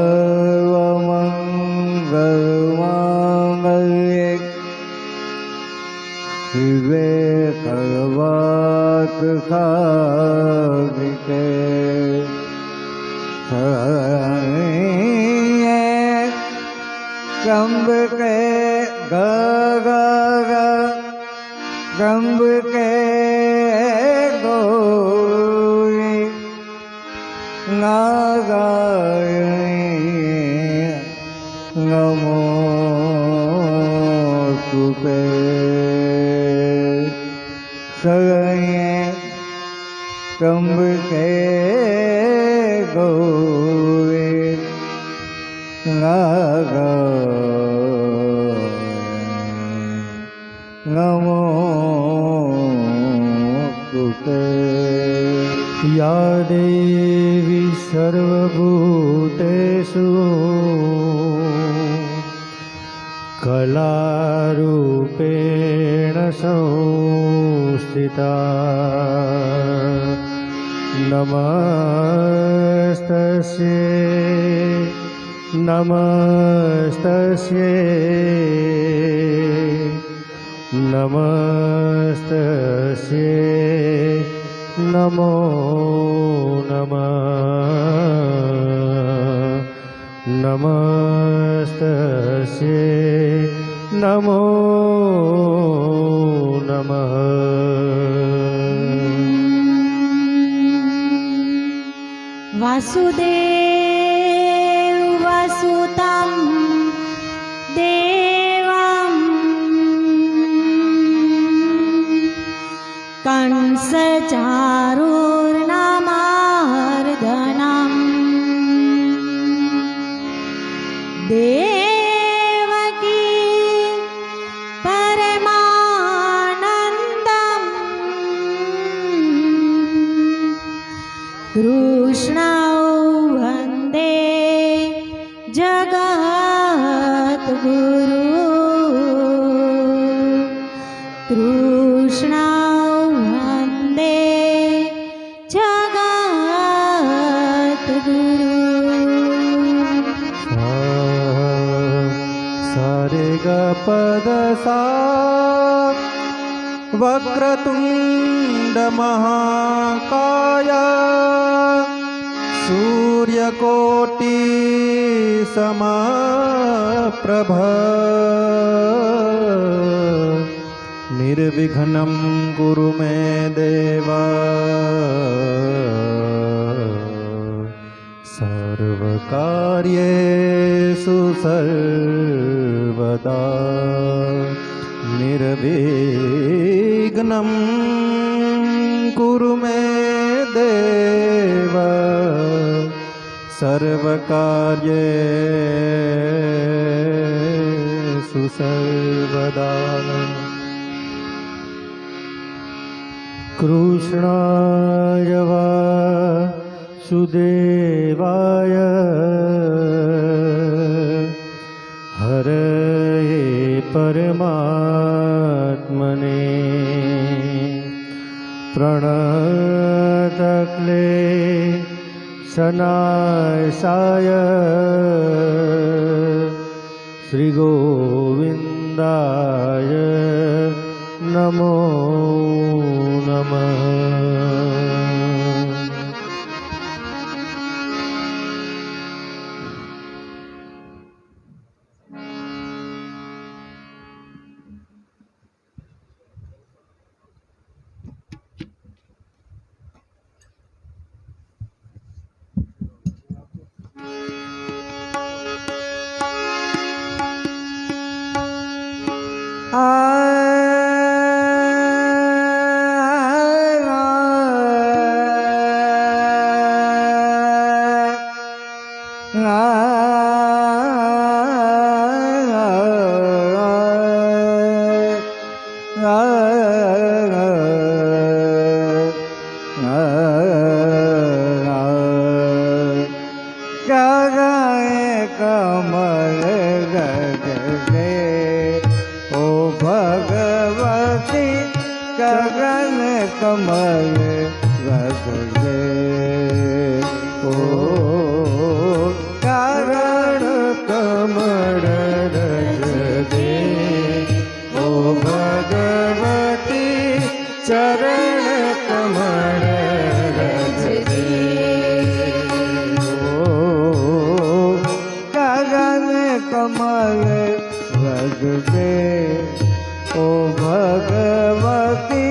सर्वमङ्गलमाङ्गल्ये शिवे सर्वार्थसाधिके त्र्यंबके त्र्यंबके गौरी नारायणी नमोस्तुते शरण्ये त्र्यंबके गौरी नमोस्तुते। या देवी सर्वभूतेषु कलारूपेण संस्थिता नमस्तस्यै नमस्तस्यै नमस्तस्यै नमो नमः नमस्तस्यै नमो नमः। वासुदेव वसुतं देवं कंसचारूर्णमर्दनम् देवकी परमानन्दम् कृष्णं वन्दे जगद्गुरु कृष्णं वन्दे जगद्गुरु। सारे ग पद सा वक्रतुंड महाकाय सूर्यकोटि समप्रभ निर्विघ्नं कुरु मे देव सर्वकार्येषु सर्वदा निर्विघ्नं कुरु मे देव सर्वकार्येषु सर्वदा। कृष्णाय वासुदेवाय हरये परमात्मने प्रणतक्लेशनाशाय श्रीगोविन्दाय नमो नमः। कमल गगने ओ भगवती गगन कमल गगने ओ कमल रज दे ओ भगवती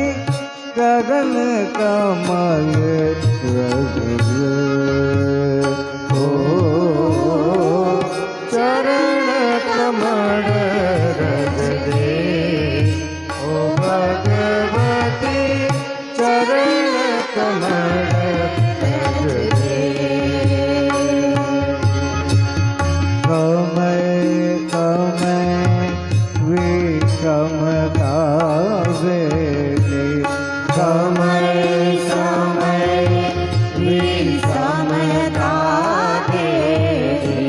चरण कमल रज दे ओ चरण कमल रज दे ओ भगवती चरण कमल रज दे कमय कमय विषम गावे समय समय विषमता देवी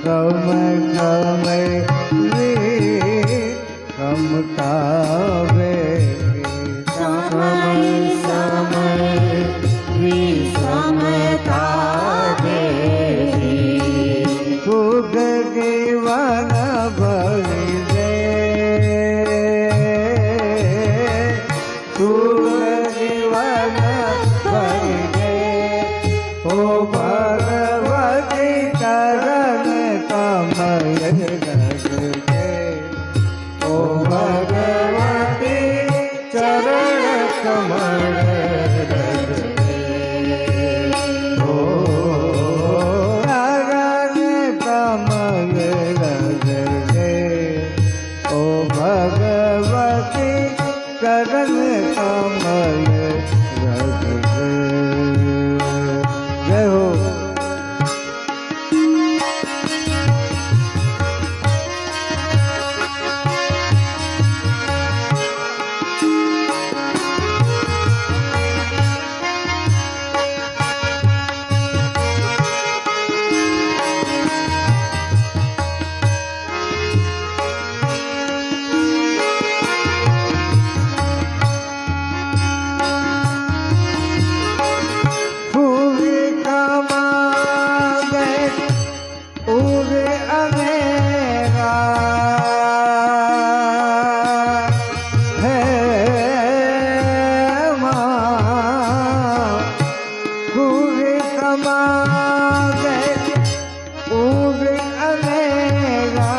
कमय कमय विषमता समय समय विषमता देवी सुख जीवन भरि दे सुख जीवन भरि दे ओ भगवती चरण कमल रज दे ओ भगवती चरण कमल रज दे ओ चरण कमल रज दे ओ भगवती चरण कमल रज दे जय हो पूरे कमागे पूरे अनेरा है माँ पूरे कमागे पूरे अनेरा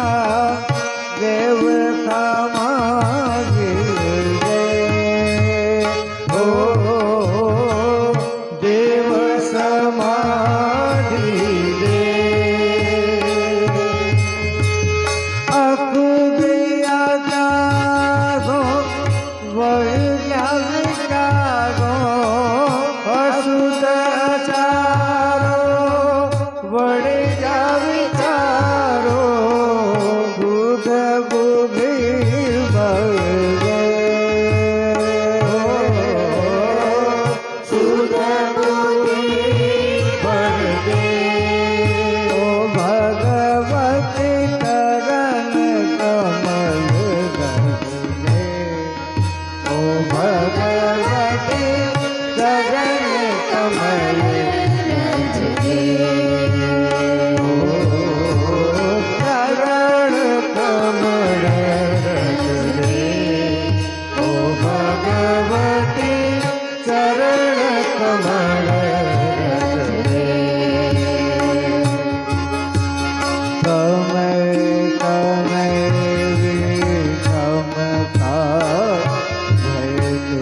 देव कमागे ओ देव समाधि दे अकुबिया जागो वर्या विचारो असुत चारो वड़े जा विचारो बुध बुद्धि बगे सुध बुद्धि भर दे ओ भगवती चरण कमल रज दे ओ भगवती चरण कमल रज दे ओ चरण कमल रज दे ओ भगवती चरण कमल रज दे कमय कमय विषमता भयते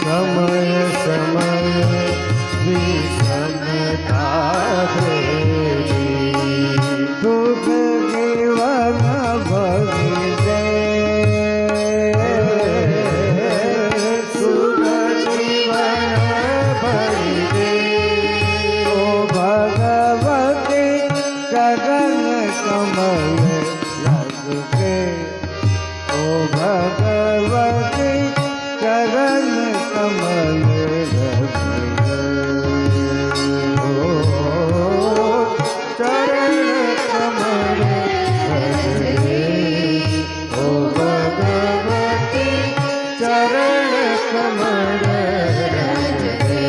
समय समय विषमता देवी सुख जीवन भरि दे सुख जीवन भरि दे ओ भगवती चरण कमल रज दे ओ भगवती चरण कमल रज दे ओ चरण कमल रज दे ओ भगवती चरण कमल रज दे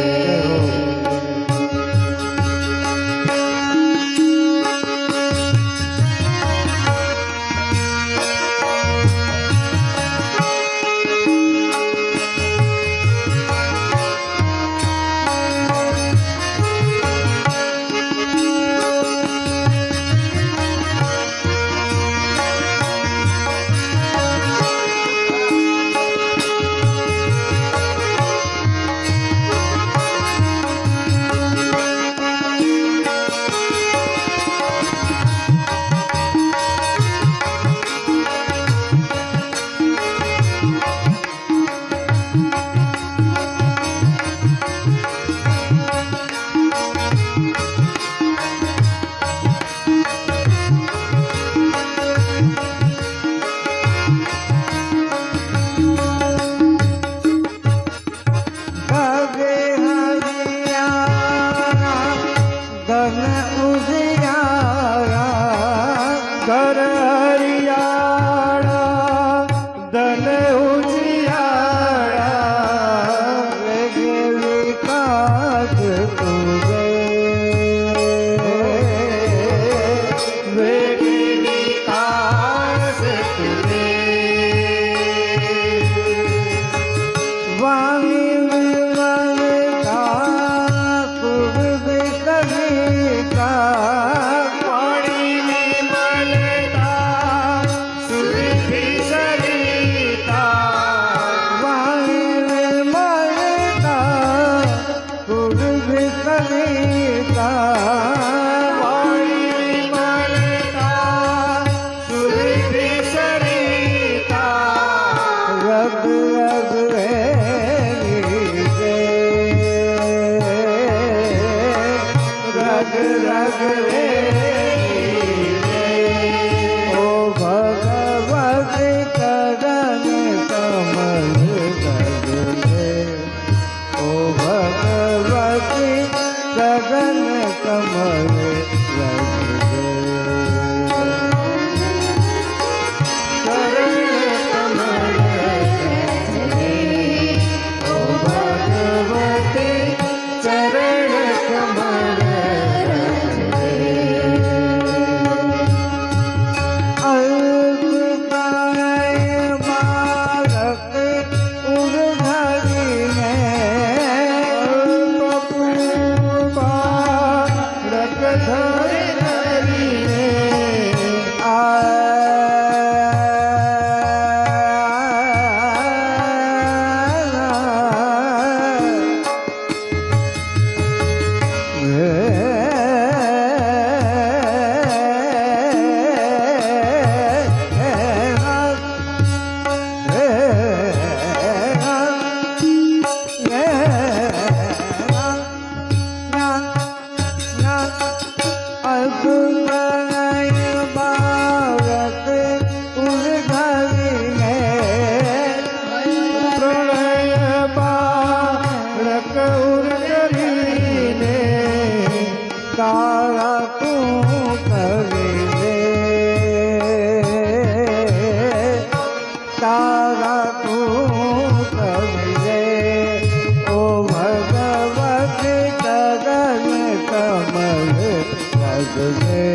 दे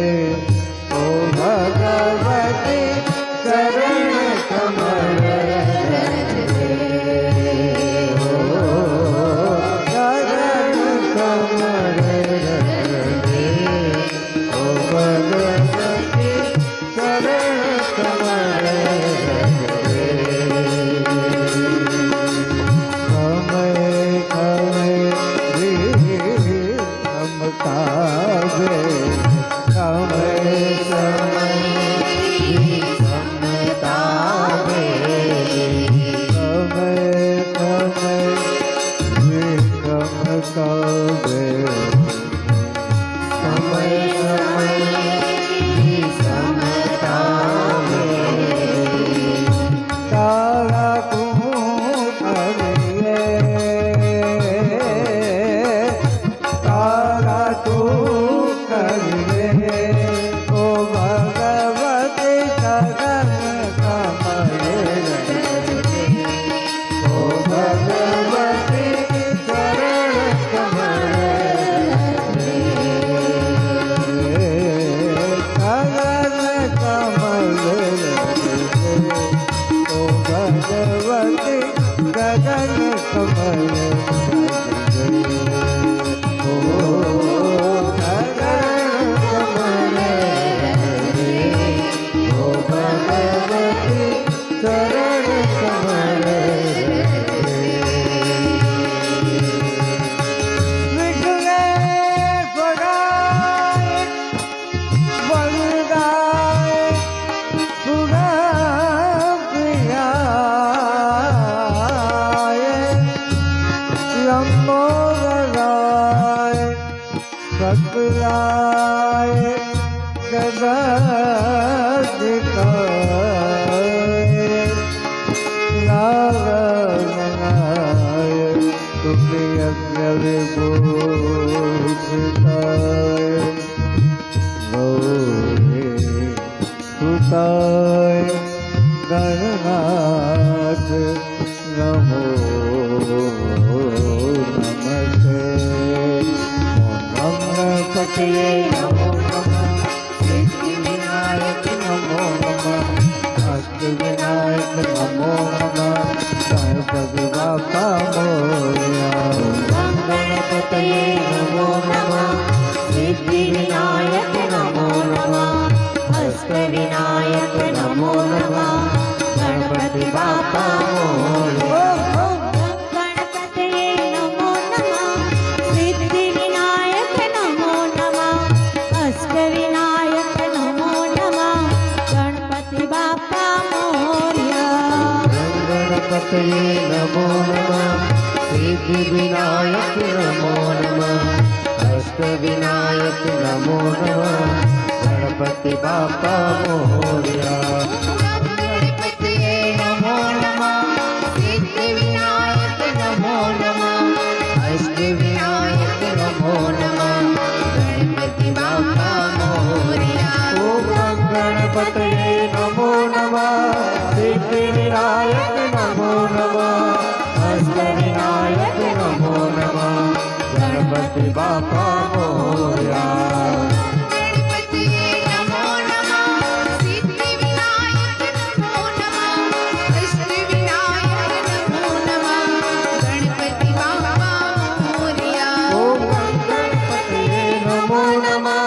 ओ भगवती चरण कमल रज दे ओ चरण कमल रज दे ओ भगवती चरण कमल रज दे समतावे समय समय समतावे समय समय समतावे समय समय समतावे तारा तू करिए तू करिए ओ भगवती चरण कमल रज दे ओ भगवती चरण कमल रज दे चरण कमल रज दे ओ भगवती चरण कमल रज दे चरण कमल विघ्ने पराय वरदाय सुरप्रियाय लंबोदराय सकलाय जगदिकाय नारायणाय तुभ्यं विभूषिताय गौरी सुताय गणनाथ नमो नमस्ते गणपतये नमो नमः सिद्धिविनायक नमो नमः अष्टविनायक नमो नमः गणपति बाप्पा मोरया गणपतये नमो नमः सिद्धिविनायक नमो नमः अष्टविनायक नमो नमः गणपति बाप्पा मोरया गणपतये नमो नमः सिद्धिविनायक नमो नमः अष्टविनायक नमो नमः गणपति बाप्पा मोरया गणपतये नमो नमः सिद्धिविनायक नमो नमः अष्टविनायक नमो नमः गणपति बाप्पा मोरया गणपतये नमो नमः सिद्धिविनायक नमो नमः अष्टविनायक नमो नमः गणपति बाप्पा मोरया ओम गणपतये नमो नमः सिद्धिविनायक नमो नमः अष्टविनायक नमो नमः गणपति बाप्पा मोरया गणपतये नमो नमः सिद्धिविनायक नमो नमः अष्टविनायक नमो नमः गणपति बाप्पा मोरया ओम गणपतये नमो नमः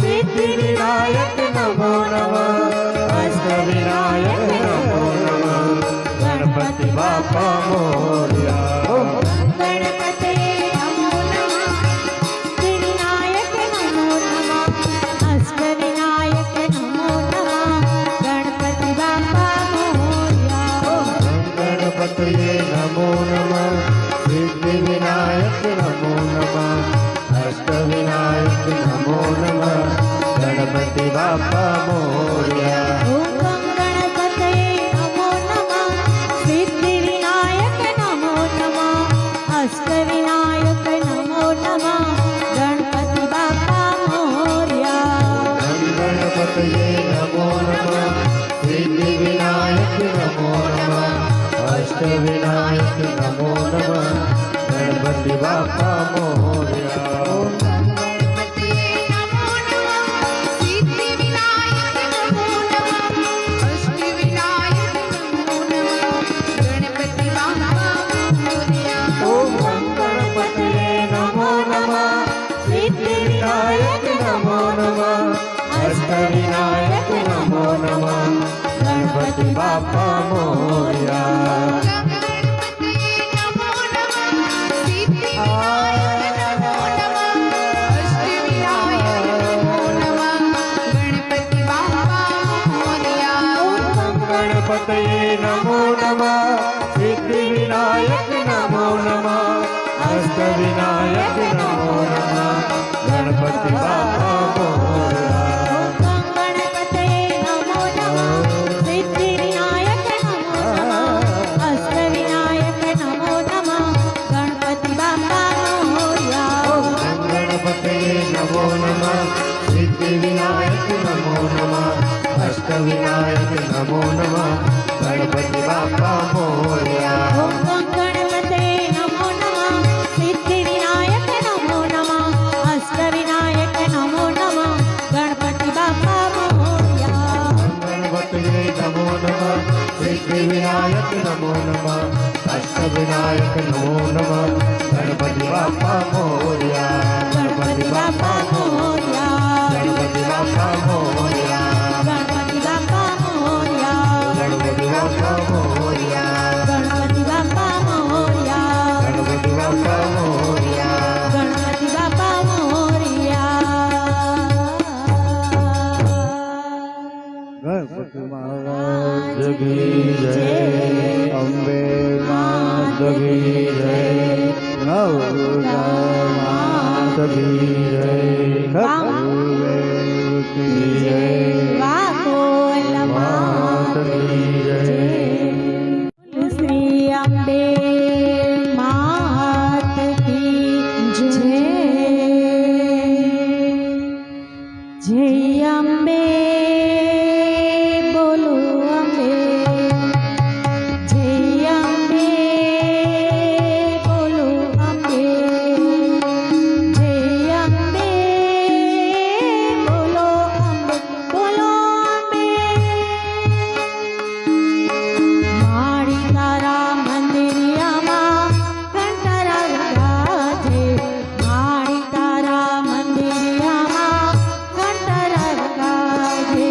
सिद्धिविनायक नमो नमः अष्टविनायक नमो नमः गणपति बाप्पा मोरया गणपतये नमो नमः सिद्धिविनायक नमो नमः अष्टविनायक नमो नमः गणपति बाप्पा मोरया गणपतये नमो नमः सिद्धिविनायक नमो नमः अष्टविनायक नमो नमः गणपति बाप्पा मोरया ओम गणपतये नमो नमः सिद्धिविनायक नमो नमः अष्टविनायक नमो नमः गणपति बाप्पा मोरया गणपतये नमो नमः सिद्धिविनायक नमो नमः अष्टविनायक नमो नमः गणपति बाप्पा मोरया गणपतये नमो नमः બાપા મોર્યા ગણપતિએ નમો નમઃ સિદ્ધિવિનાયક નમો નમઃ અષ્ટવિનાયક નમો નમઃ ગણપતિ બાપા મોર્યા ગણપતયે નમો નમઃ સિદ્ધિ વિનાયક નમો નમઃ અષ્ટ વિનાયક નમો નમઃ ગણપતિ બાપા મોર્યા ગણપતયે નમો નમઃ સિદ્ધિ વિનાયક નમો નમઃ અષ્ટ વિનાયક નમો નમઃ ગણપતિ બાપા મોર્યા ગણપતયે નમો નમઃ સિદ્ધિ વિનાયક નમો નમઃ અષ્ટ વિનાયક નમો નમઃ ગણપતિ બાપા મોર્યા ગણપતયે નમો નમઃ સિદ્ધિ વિનાયક નમો નમઃ અષ્ટ વિનાયક નમો નમઃ ગણપતિ બાપા મોર્યા ગણપતયે નમો નમઃ સિદ્ધિ વિનાયક નમો નમઃ અષ્ટ વિનાયક નમો નમઃ ગણપતિ બાપા મોર્યા ગણપતિ બાપા મોર્યા ગણપતિ બાપા મોર્યા ગણપતિ બાપા મોર્યા ગણપતિ બાપા મોર્યા ગણપતિ બાપા મોર્યા ગણપતિ બાપા મોર્યા ગણપતિ બાપા મોર્યા ગણપતિ મહારાજ કી જય અંબે માત કી જય નવદુર્ગા માત કી જય ખગુદેવ કી જય વાકોલ માત કી જય શ્રી અંબે માત કી જય જય અંબે બોલો અંબે જય અંબે બોલો અંબે જય અંબે બોલો અંબે બોલો અંબે મારી તારા મંદિરિયામાં કંઠરા વગાજે મારી તારા મંદિરિયામાં કંઠરા વગાજે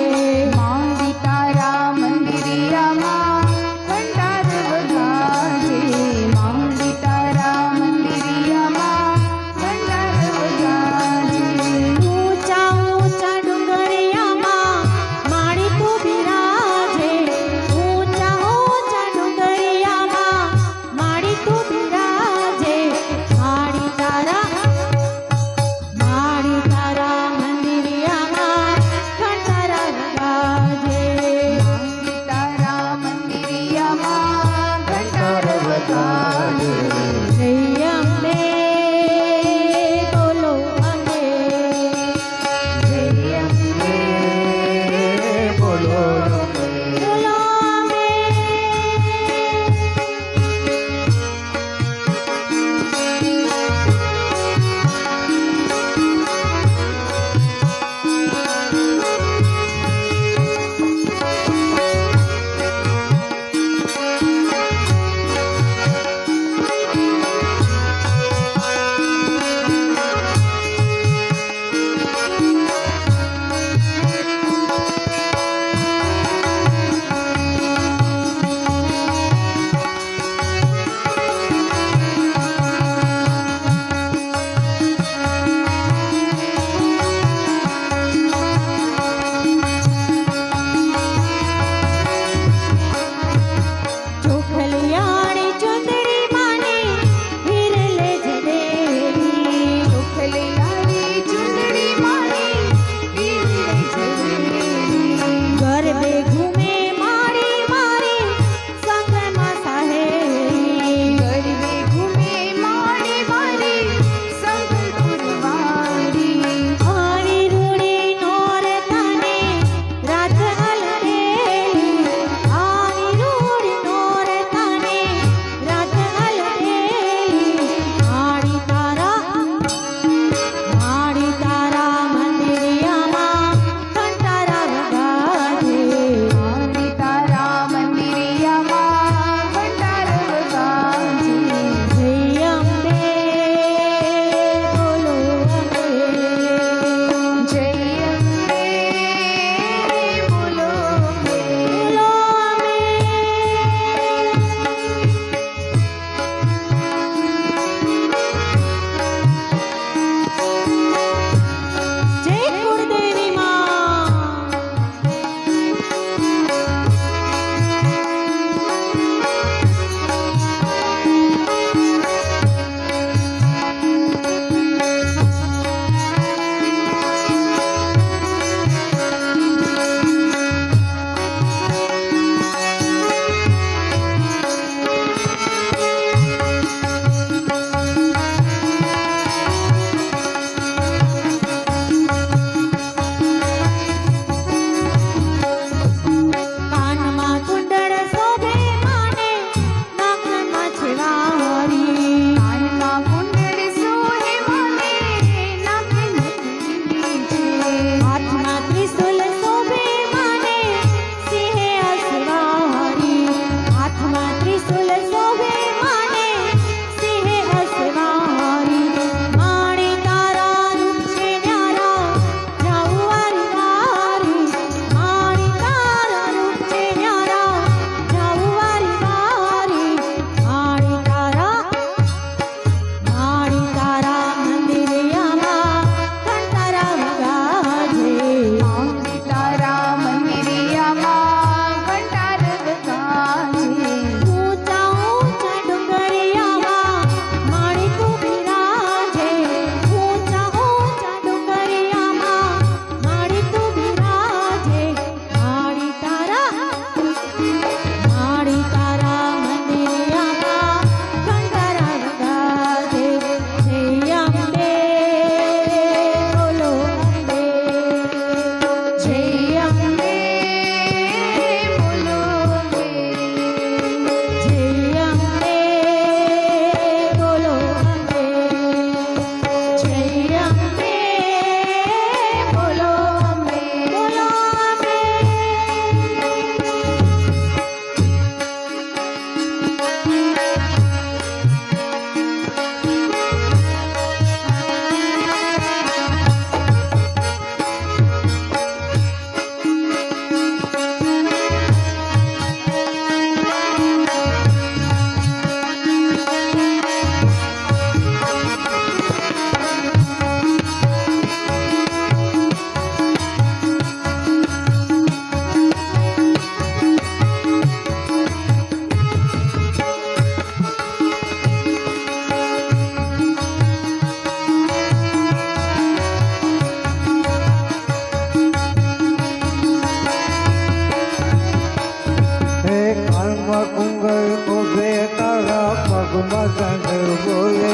પગમાં ઘંઘર બોલે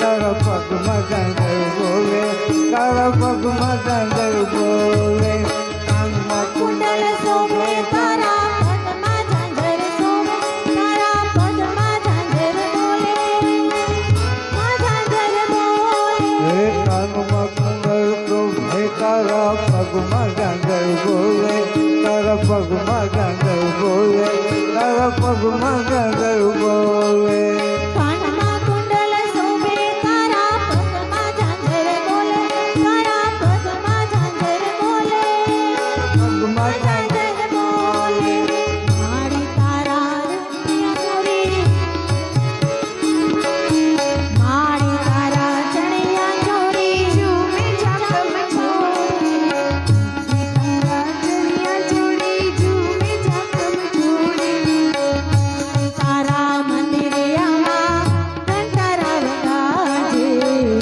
તારા પગમાં ઘંઘર બોલે તારા પગમાં ઘંઘર બોલે કાનમાં કુંડલ શોભે તારા પદમાં ઝાંઝર શોભે તારા પદમાં ઝાંઝર બોલે ઝાંઝર બોલે હે કાનમાં કુંડળ શોભે તારા પગમાં ઘંઘર બોલે તારા પગમાં ઘંઘર બોલે તારા પગમાં ઘંઘર બોલે કાનમાં કુંડલ શોભે તારા પદમાં ઝાંઝર બોલે તારા પદમાં ઝાંઝર બોલે પગમાં ઝાંઝર બોલે મારી તારા ચણિયા ચોરી ઝૂમે ઝાકમ છોડી ચણિયા ચોડી ઝૂમે ઝાકમ છોડી તારા મંદિરે આવા કંઠારા વગાજે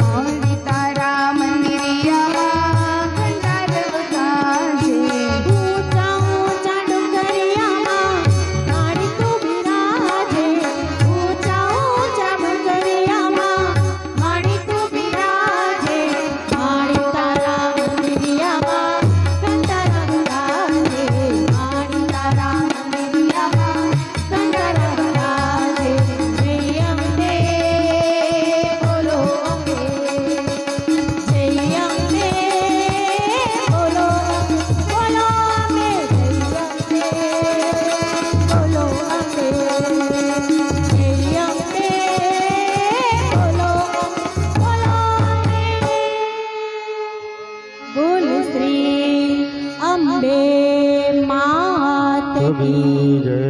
મોરડી તારા મંદિરિયામાં કંઠાર વગાજે ઊંચા ઊંચા ડુંગરિયામાં મારી તું બિરાજે ઊંચા ઊંચા ડુંગરિયામાં મારી તું બિરાજે મારી તારા મંદિરિયામાં કંઠારા વગાજે મારી તારા મંદિરિયામાં કંઠારા વગાજે જય અંબે બોલો અંબે જય અંબે બોલો બોલો અંબે જય અંબે બોલો અંબે જય અંબે બોલો બોલો અંબે બોલ શ્રી અંબે માત કી જય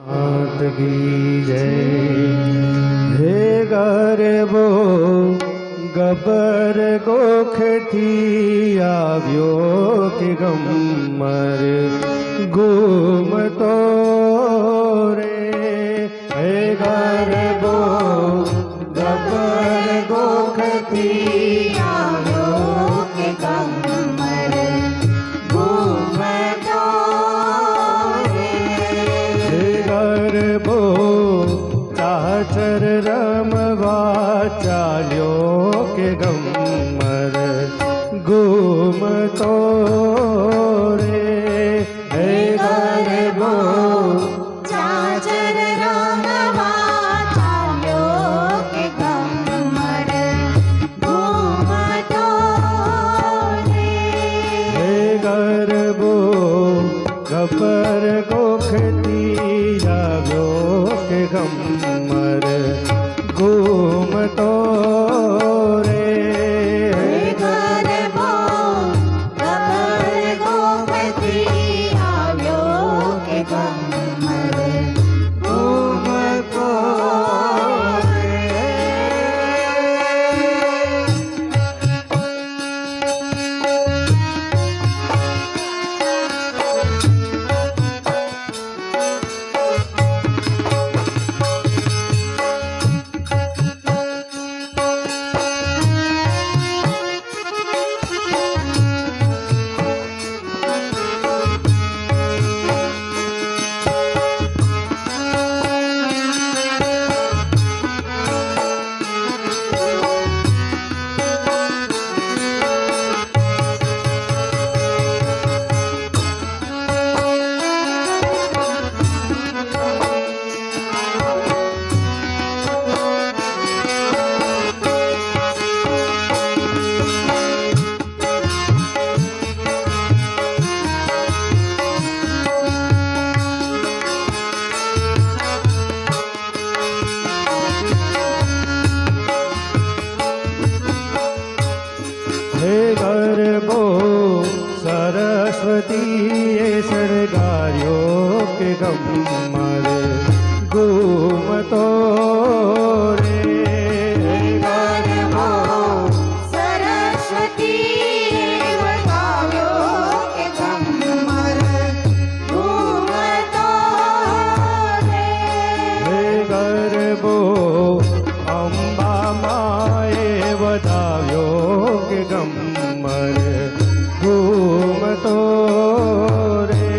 માત કી જય હે ગરબો ગબર ગોખથી આવ્યો કે ગમર ઘૂમતો રે હે ગરબો ગબર ગોખથી આવ્યો કે ગમર ઘૂમતો રે હે ગરબો ચાચર રમવા ચાલ્યો કે ગમર ઘૂમતો રે હે ગરબો ચાચર રમવા ચાલ્યો કે ગમર ઘૂમતો રે હે ગરબો ગબર ગોખતી આવ્યો કે ગમર ઘૂમતો રે હે ગરબો ગબર ગોપતી આવ્યો કે ગમર ઘૂમતો રે હે ગરબો સરસ્વતીએ સળગાર્યો કે ગમર ઘૂમતો રે હે ગરબો સરસ્વતી વગાવ્યો કે ગમર ઘૂમતો રે હે ગરબો અંબા માએ વધાવ્યો કે ગમર ઘૂમતો રે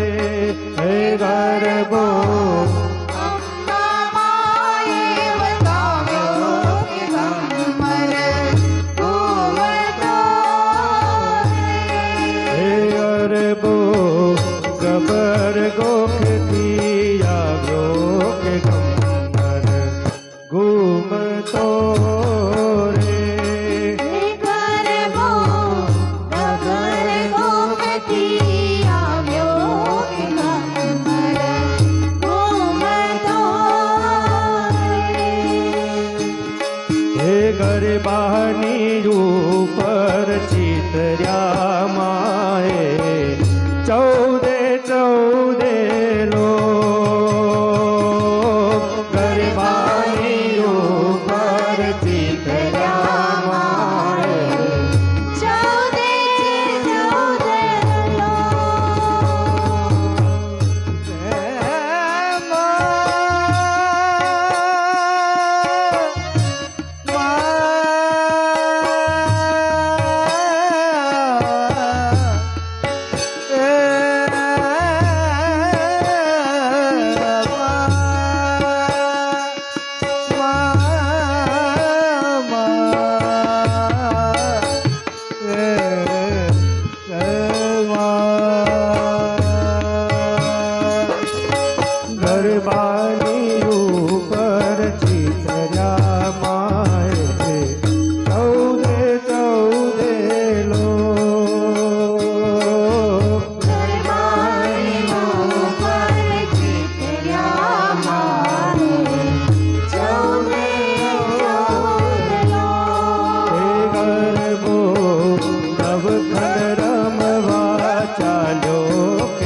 હે ગરબો ચિતર્યામાએ 14 લોક ગરબાની ઉપર ચિતર્યામાએ ચૌદે ગરબાની ઉપર ચિતર્યામાએ 14 લોક ગરબાની ઉપર ચિતર્યામાએ 14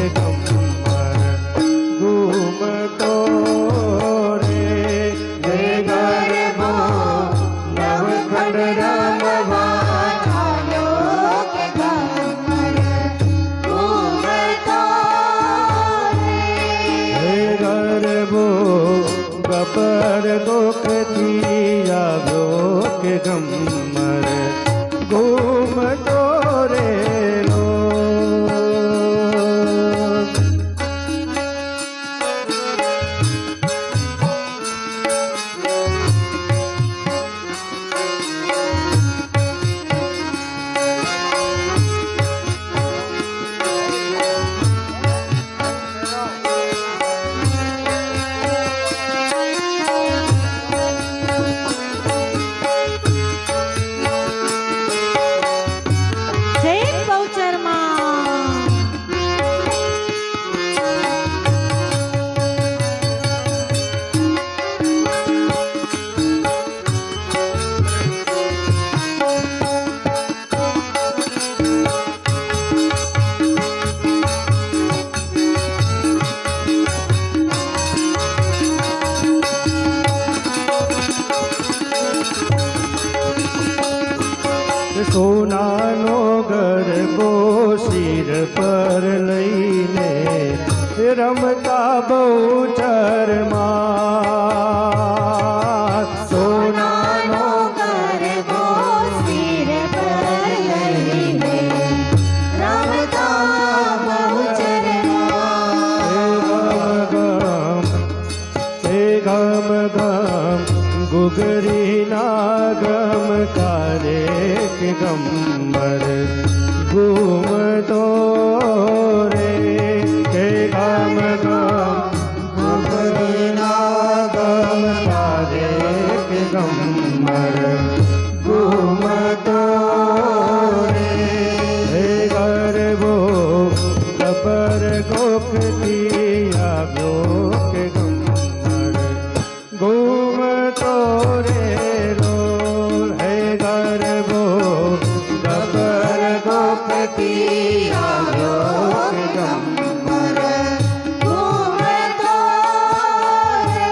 સોનાનો ગરબો શિર પર લઈને રમતા બહુચરમાં સોનાનો ગરબો શિર પર લઈને રમતા બહુચરમાં ગમ ગમ ગુગરીના ગમકારે કે ગમ્મર ઘૂમતો રે કે ગમ ગમ ગુગરીના ગમકારે કે ગમ્મર ઘૂમતો રે હે ગરબો ગબર ગોખતી આવ્યો કે ગમ્મર ઘૂમતો રે રોલ હે ગરબો ગબર ગોખતી આવ્યો કે ગમ્મર ઘૂમતો રે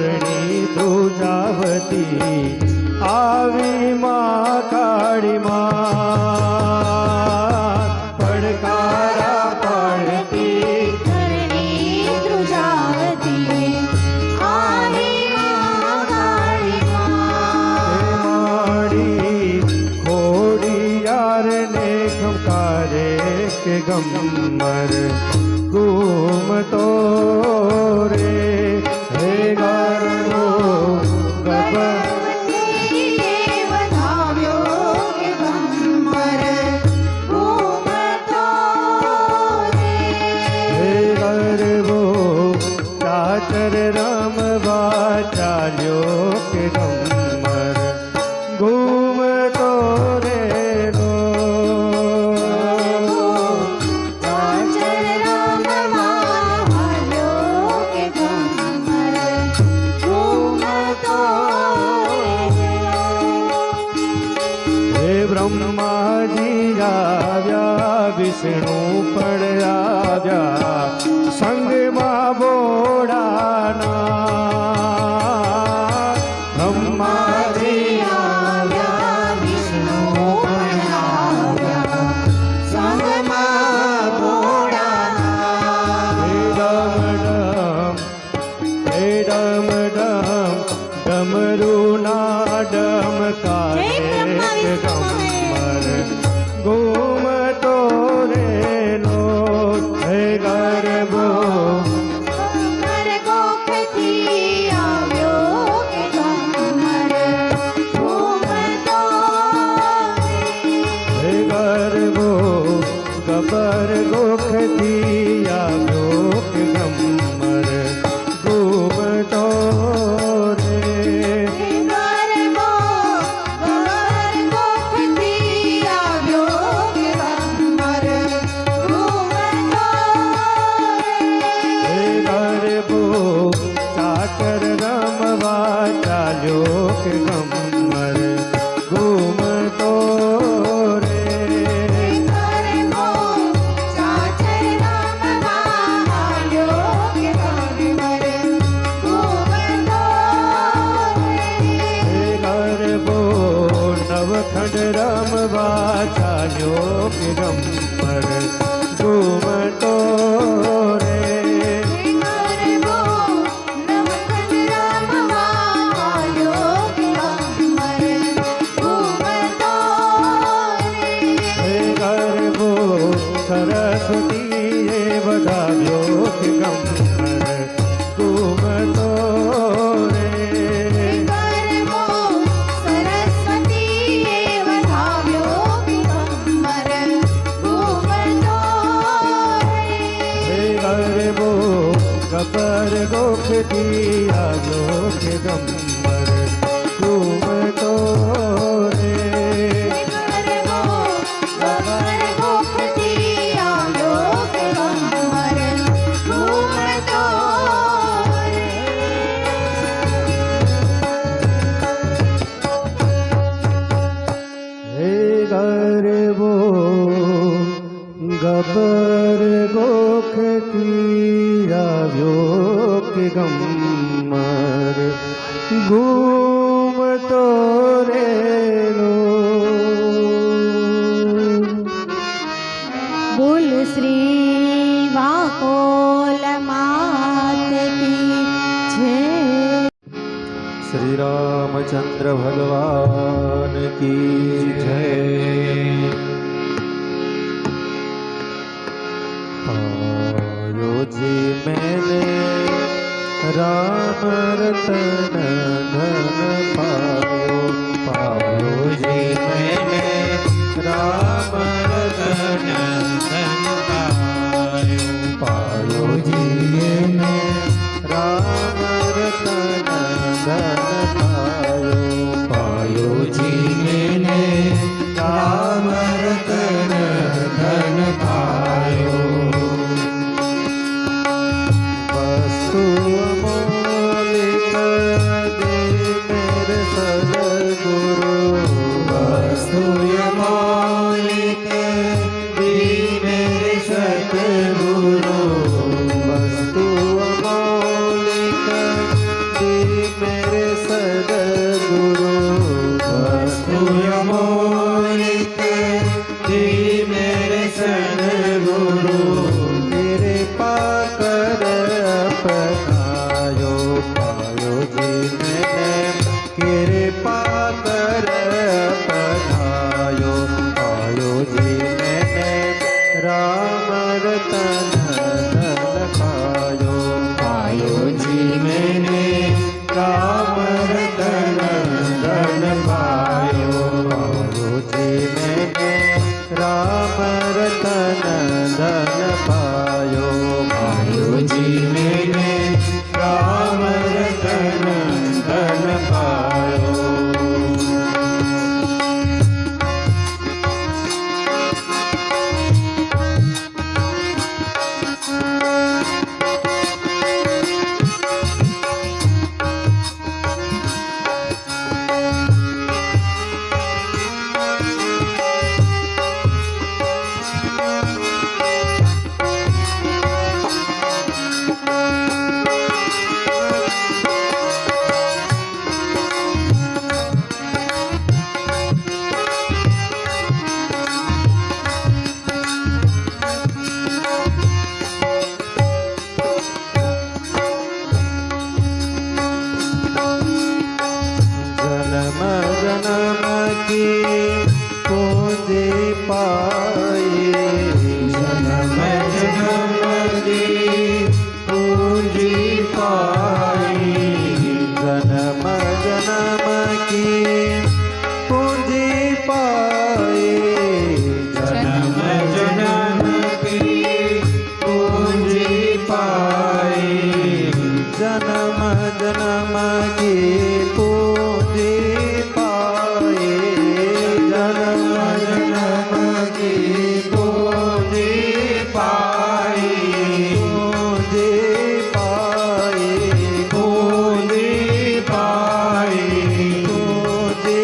કરણી ધ્રુજાવતી આવી માં કાળી માં પડકારા પડતી કરણી ધ્રુજાવતી આવી માં કાળી માં. માડી ખોડિયાર ને ખમકારે કે ગમર ઘૂમતો રે હે ગરબો ગબર ચાચર રમવા ચાલ્યો કે ગમર ઘૂમતો રે લો હે બ્રહ્માજી આવ્યા વિષ્ણુ પણ આવ્યા સંગમાં બોડાના બ્રહ્માજી આવ્યા વિષ્ણુ પણ આવ્યા સંગમાં ભોળાનાથ. હે ડમ ડમ ડમરુના ડમકારે ગમર ઘૂમતો રે લો હે ગરબો ગમર ગોખથી આવ્યો કે ગમર ઘૂમતો હે ગરબો ગબર ગોખથી આવ્યો કે ગમર ઘૂમતો રે ગરબો ગમર ગોખથી આવ્યો કે ગમર ઘૂમતો હે ગરબો ચાચર રમવા ચાલ્યો કે ગમર ઘૂમતો રે ગરબો ચાચર રમવા આવ્યો કે ગમર ઘૂમતો હે ગરબો નવખંડ રમવા ચાલ્યો કે ગમર ઘૂમતો રે ગરબો નવખંડ રમવા આવ્યો કે ગમર ઘૂમતો હે ગરબો સરસ્વતીએ વધાવ્યો કે ગમર ઘૂમતો રે ગરબો સરસ્વતીએ વધાવ્યો કે ગમર ઘૂમતો હે ગરબો ગબર ગોખથી આવ્યો કે ગમર ઘૂમતો રે ગરબો ગમર ગોખથી આવ્યો કે ગમર ઘૂમતો હે ગરબો ગબર ગોખથી આવ્યો કે ગમર ઘૂમતો રે લો બોલ શ્રી વાકોલ માત કી જય. શ્રી રામચંદ્ર ભગવાન કી જય पायो जी मैंने राम रतन धन पायो पायो जी मैंने राम रतन धन पायो पायो जी मैंने राम रतन धन पायो पायो जी मैंने राम रतन धन पायो वस्तु अमूलिक दे मेरे सदगुरु वस्तु अमूलिक पाए जन्म जन्म की पूंजी पाई जन्म जन्म की पूंजी पाए जन्म जन्म की पूंजी पाई जन्म जन्म की पूंजी पाए जन्म जन्म की पूंजी पाई पूंजी पाई पूंजी पाई पूंजी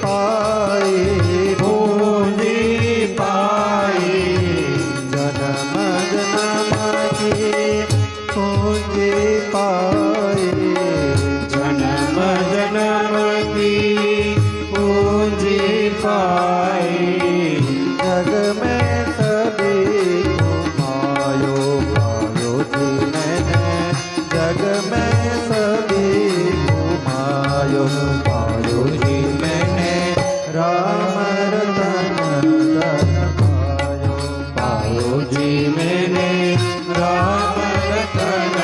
पाई पूंजी पाई जन्म जन्म की पूंजी पाई जन्म जन्म की पूंजी पाई जग में सभी घुमायो पायो जी मैंने जग में सभी घुमायो पायो जी मैंने राम रतन धन पायो पायो जी मैंने राम रतन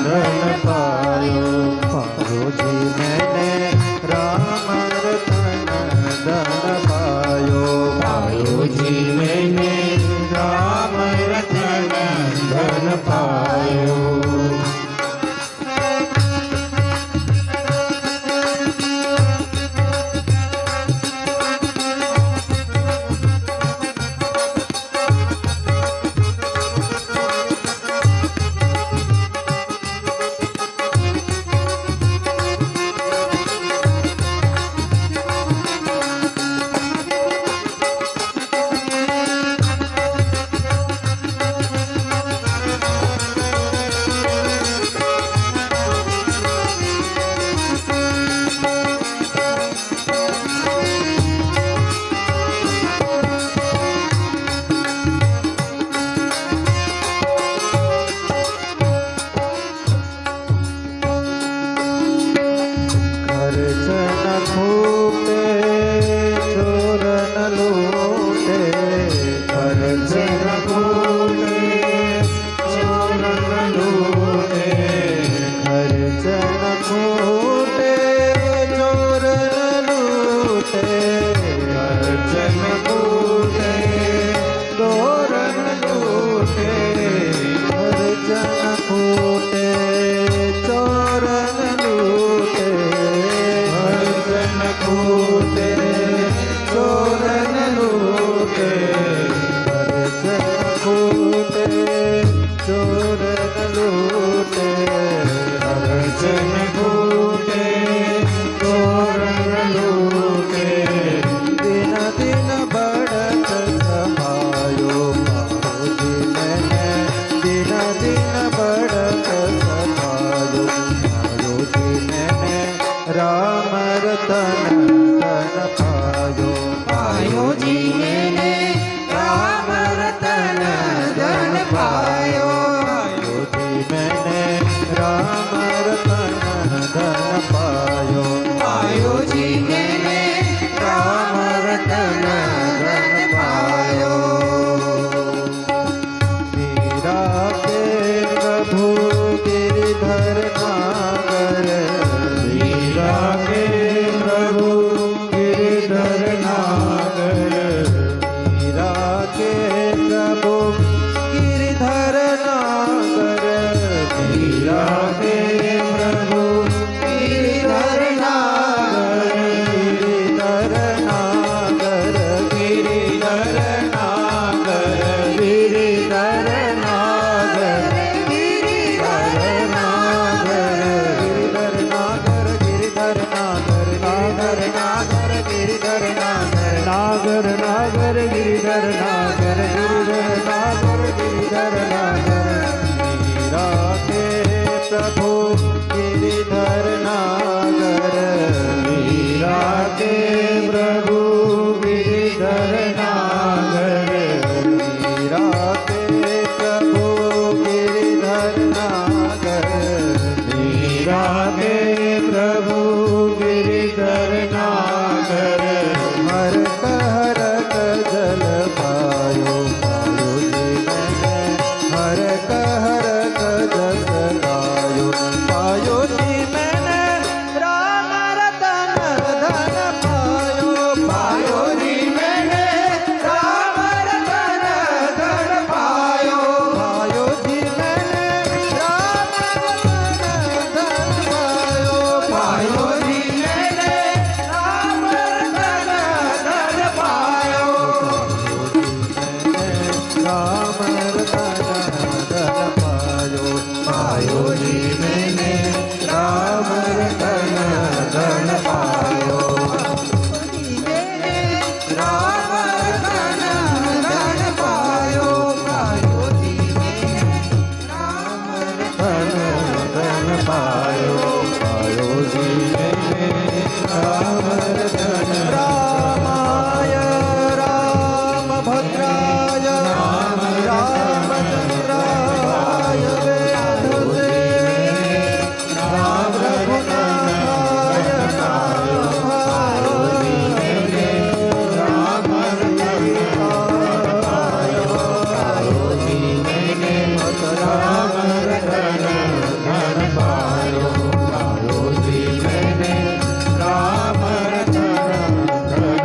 धन पायो पायो जी मैंने राम रतन धन पायो पायो जी मैंने राम रतन धन पायो खर्च न फूटे चोर न लूटे खर्च न फूटे चोर न लूटे खर्च न फूटे चोर न लूटे खर्च न फूटे चोर न लूटे खर्च न फूटे चोर न लूटे खर्च न फूटे चोर न लूटे खर्च न फूटे चोर न लूटे खर्च न फूटे चोर न लूटे दिन दिन बढ़त सहायो पायो जी मैंने दिन दिन बढ़त सहायो पायो जी मैंने राम रतन धन पायो पायो जी मैंने राम रतन धन पायो पायो जी मैंने राम रतन धन पायो पायो जी मैंने राम रतन धन पायो मीरा के प्रभु गिरधर नागर मीरा के प्रभु गिरधर नागर मीरा के प्रभु गिरधर नागर मीरा के प्रभु गिरधर नागर गिरधर नागर गिरधर नागर गिरधर नागर गिरधर नागर गिरधर नागर गिरधर नागर गिरधर नागर नागर नागर गिरधर नागर गिरधर नागर गिरधर नागर मीरा के प्रभु गिरधर नागर मीरा के प्रभु गिरधर नागर मीरा के प्रभु गिरधर नागर मीरा के प्रभु गिरधर नागर हर कहर जल રામાય રામભદ્રાય રામચંદ્રાય વેધસે રામ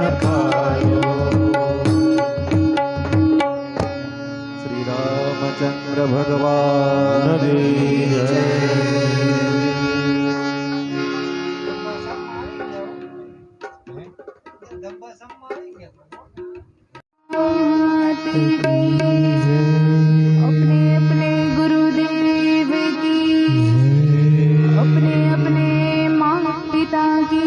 રઘુનાથાય શ્રી રામચંદ્ર ભગવાન કી જય. अपने अपने गुरुदेव की अपने अपने माँ पिता की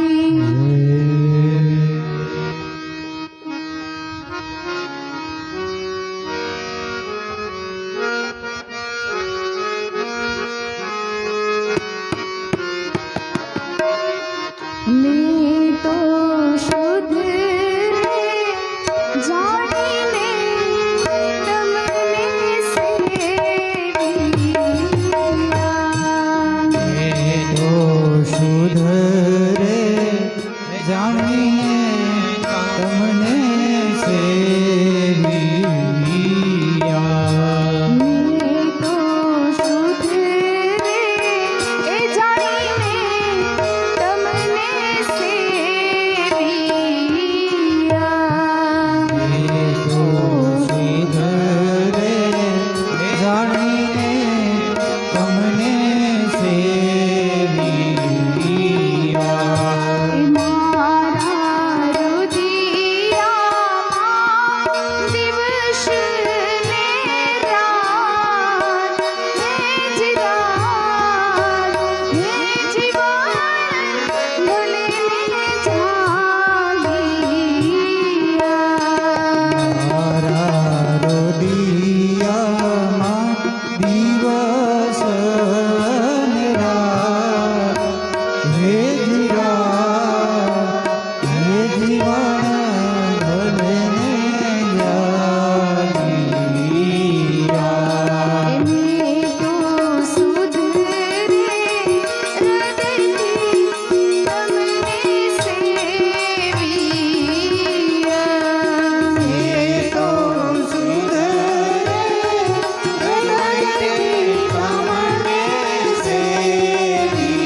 मैं तो शुद्ध जाने तमने શુદ્ધ રે જાણીને તમને સેવિયા मैं तो शुद्ध रे जाने तमने सेविया તો શુદ્ધ રે જાણીને તમને સેવિયા મારા રુદિયામાં દિવસ ને રાત હે જીવાન ભલે જાગિયા મારા રોદિયામાં દિવસ ને રાત હે જીવન ભલે ને જાગિયા મેં તો સુધ રે હૃદયથી તમને સેવિયા તો સુધ હૃદયથી તમને સેવિયા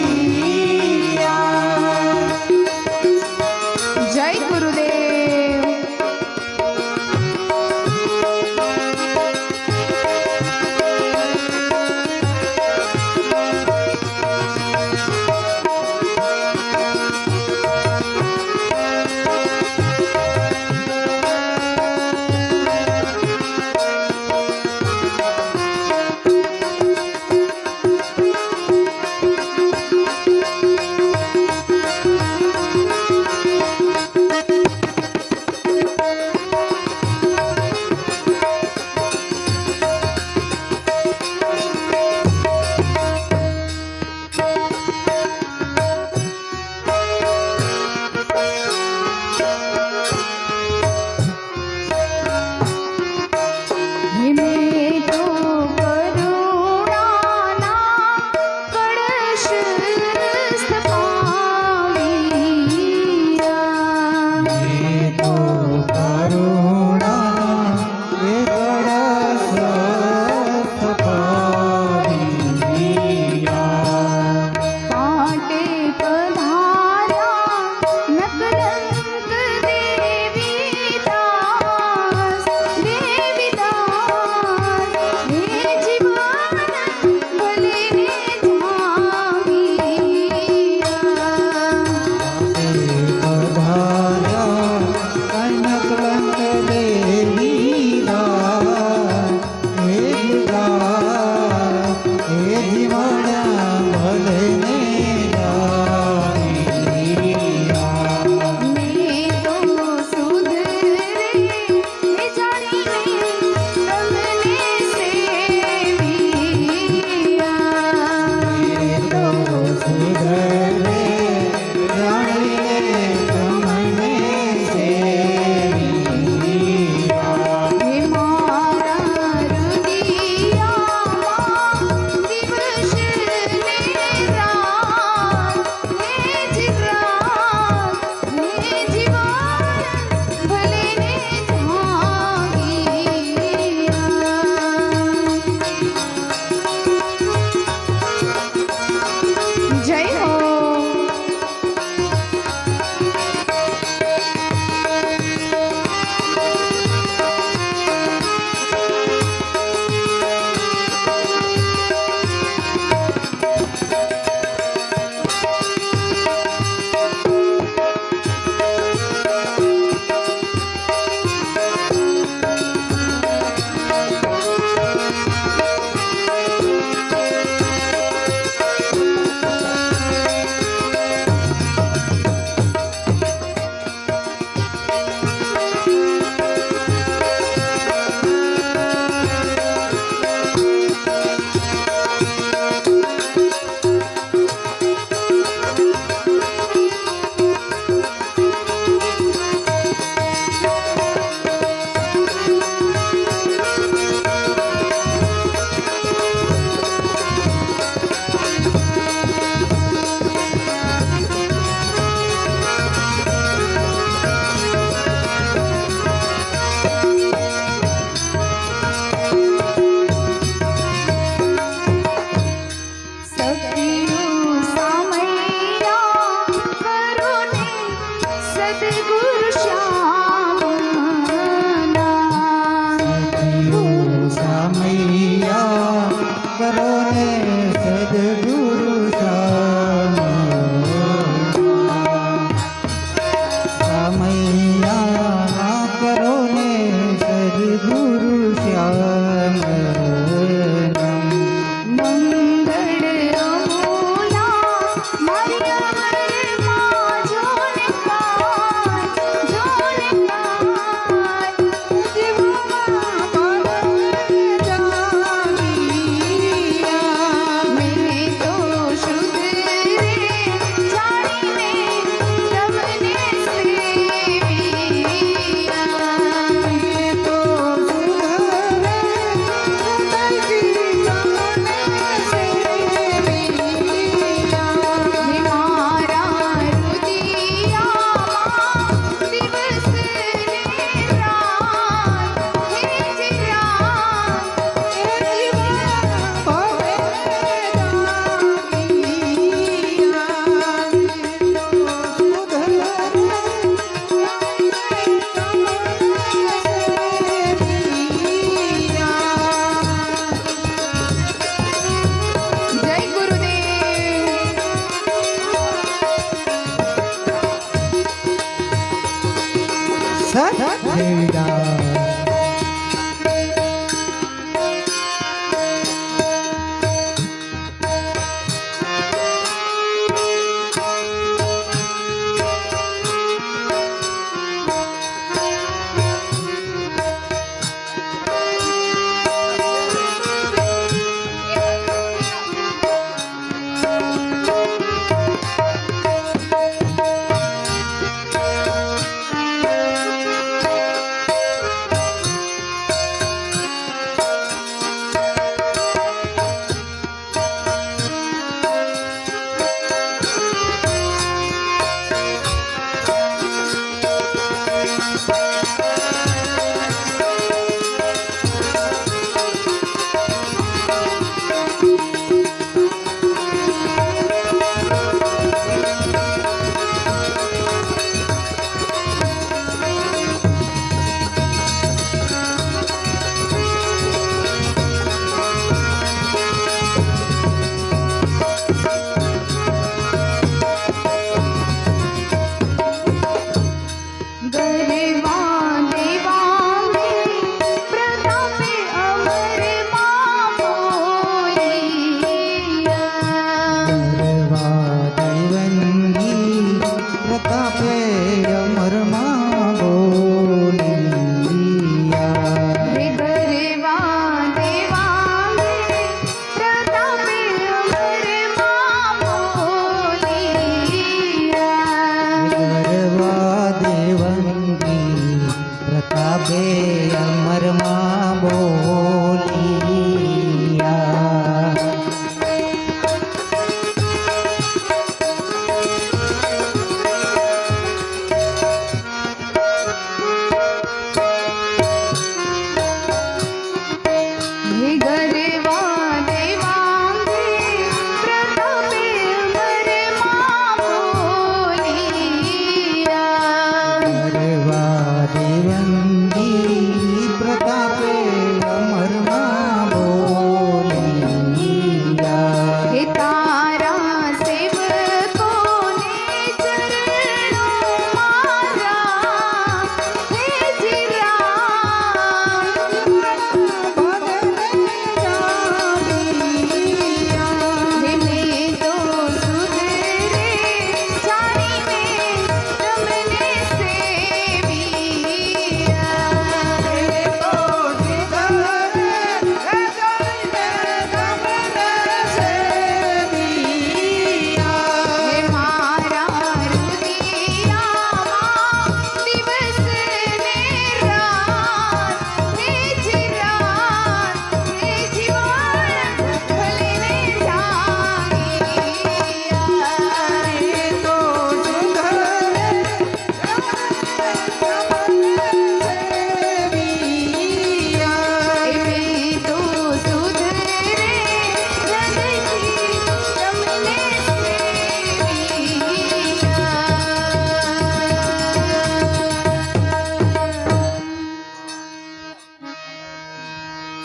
દેવીદાસ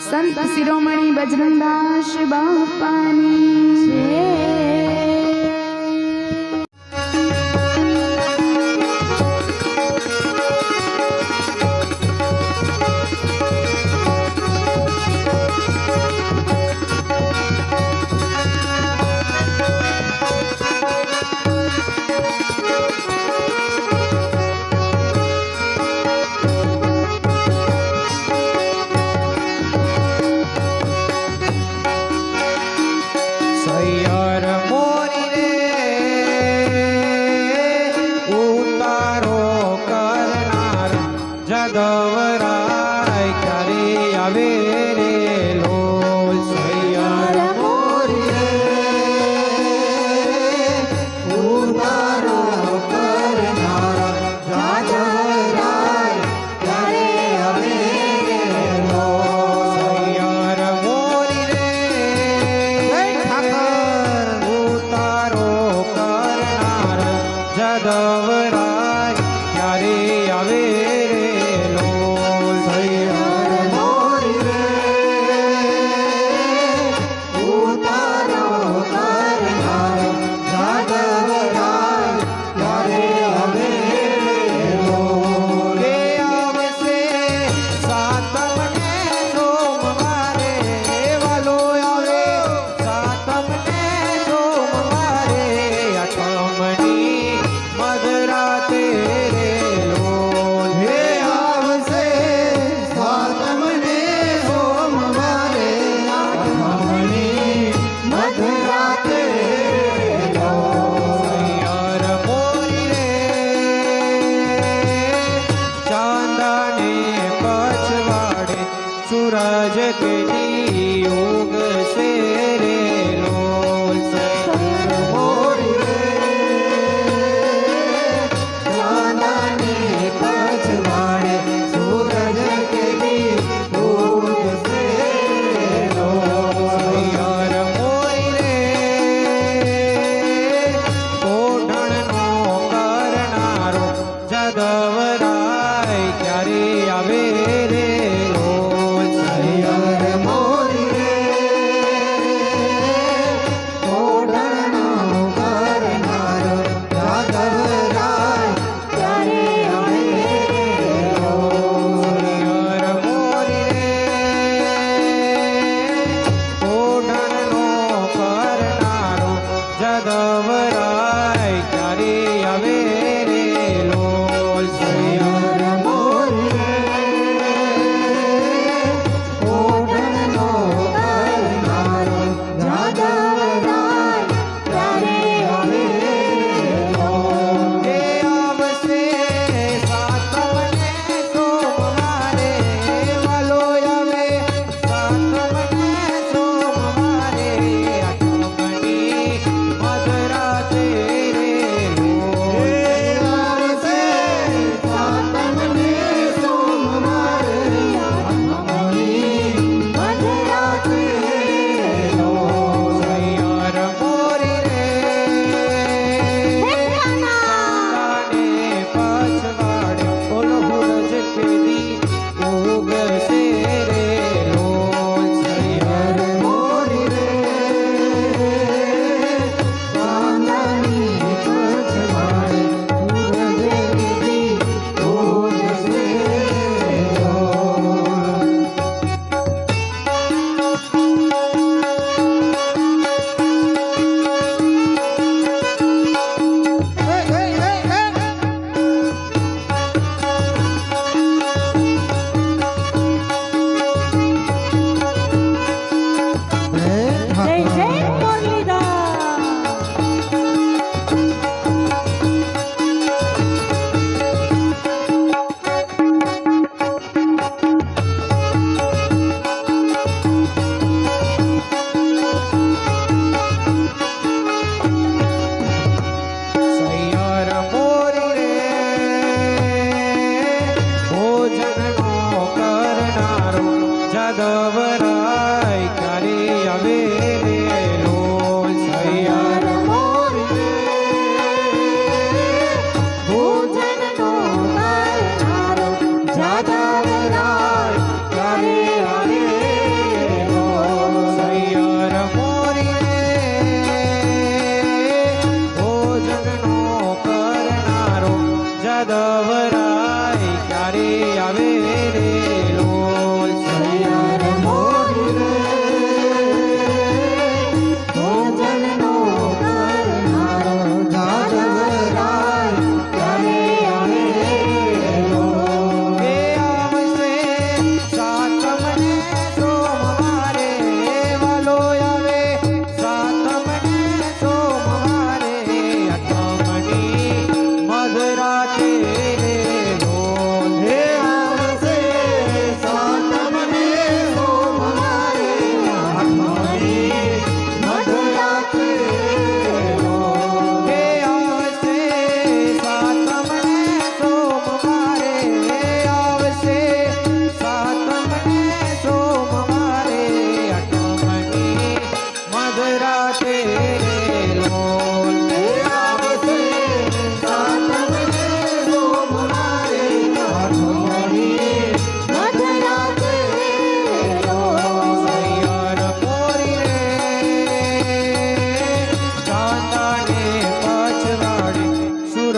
સંત શિરોમણી બજરંગદાસ બાપાની જય. સૈયર મોરી રે ઉતારો કરનાર જદવરાય ક્યારે આવે રે લોલ. સૈયર મોરી રે ઉતારો કરનાર જદવરાય ક્યારે આવે રે લોલ. સૈયર મોરી રે ઉતારો કરનાર જદવરાય ક્યારે આવે રે લોલ. સૈયર મોરી રે ઉતારો કરનાર જદવરાય ક્યારે આવે રે લોલ. કે આવશે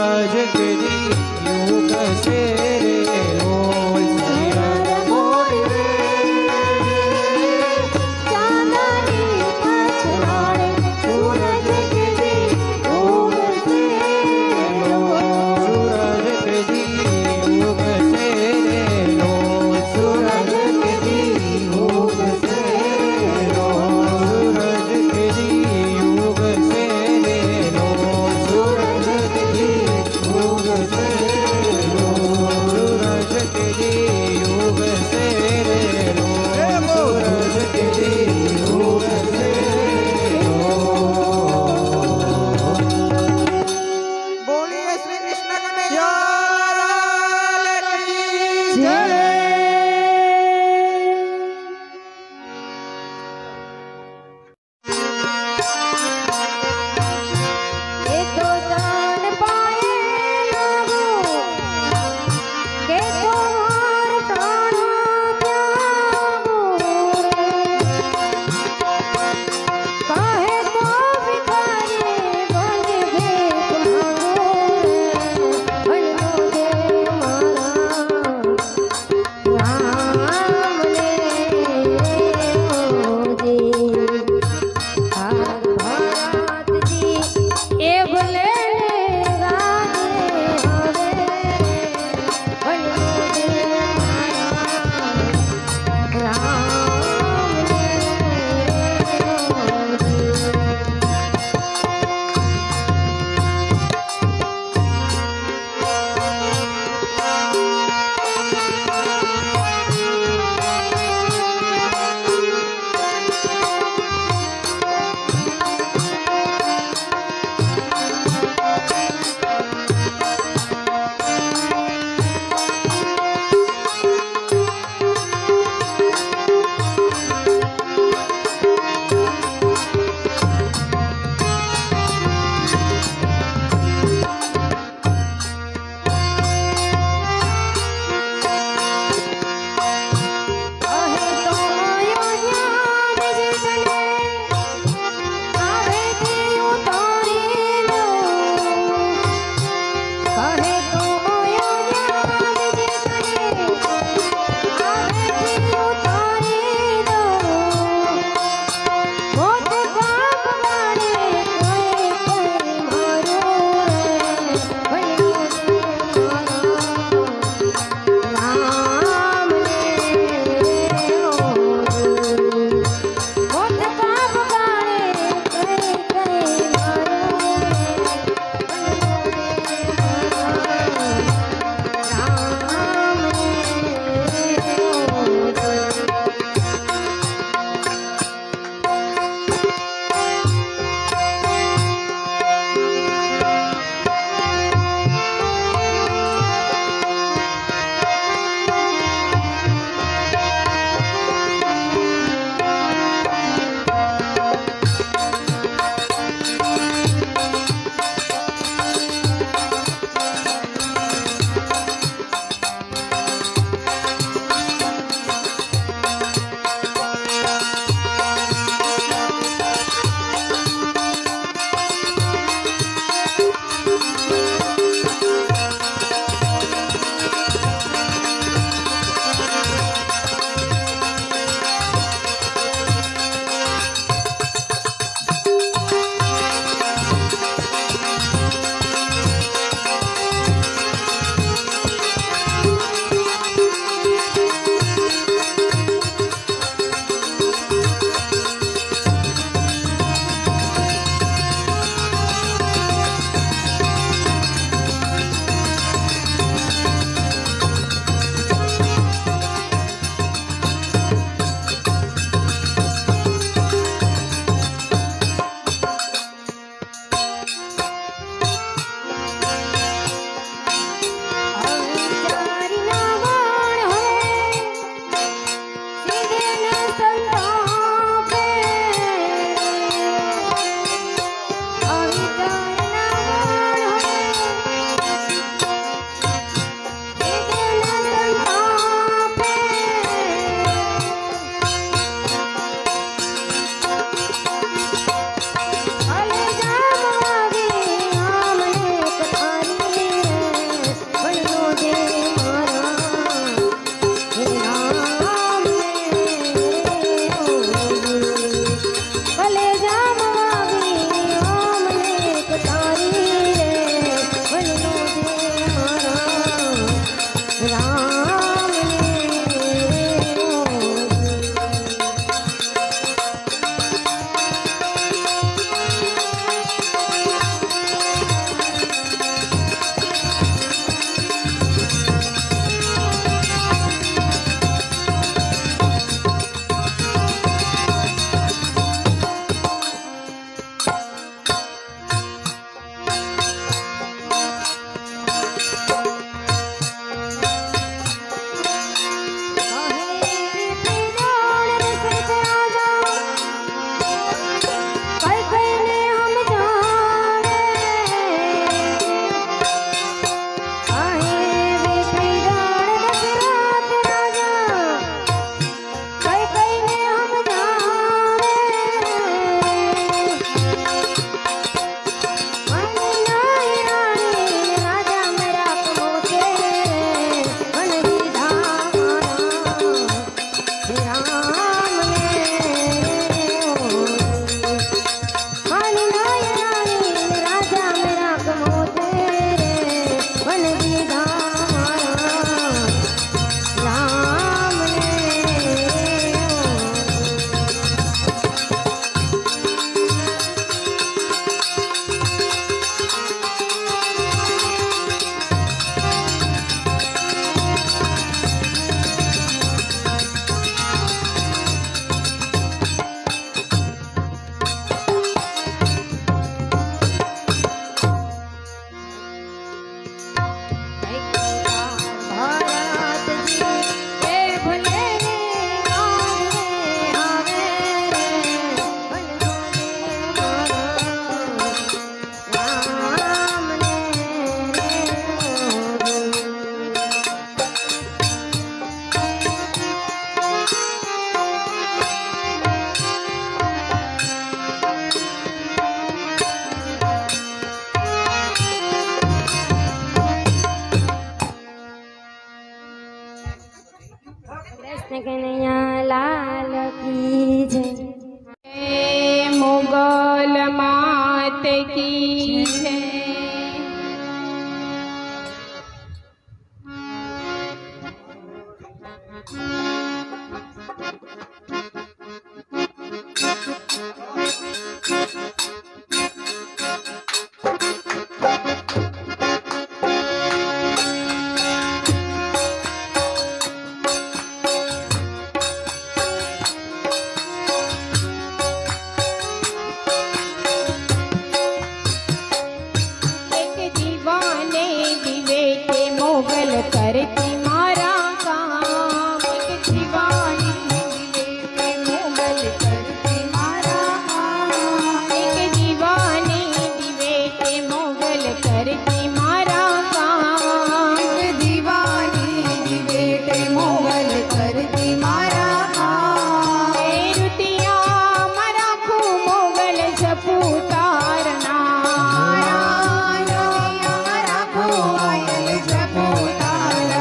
सूरज के दी युग से रे लोल सैयर मोरी रे ચાંદની પછવાડે સૂરજ કે દી ઉગશે લોલ. सूरज के दी युग से रे लोल सूरज के दी युग से रे लोल सूरज के दी युग से रे लोल सूरज के दी युग से रे लोल કૃષ્ણ કનૈયા લાલ કી જય. મુગલ માત કી છે. એક દીવાને દિવે તે મોગલ કરતી મારા કામ. એક દીવાને દિવે તે મોગલ કરતી મારા કામ. એક દીવાને દિવે તે મોગલ કરતી મારા કામ. એક દીવાને દિવે તે મોગલ કરતી મારા કામ. એ રૂતિયા મારા ખુ મોગલ જપું તારના. મારા રૂતિયા મારા ખુ મોગલ જપું તારના.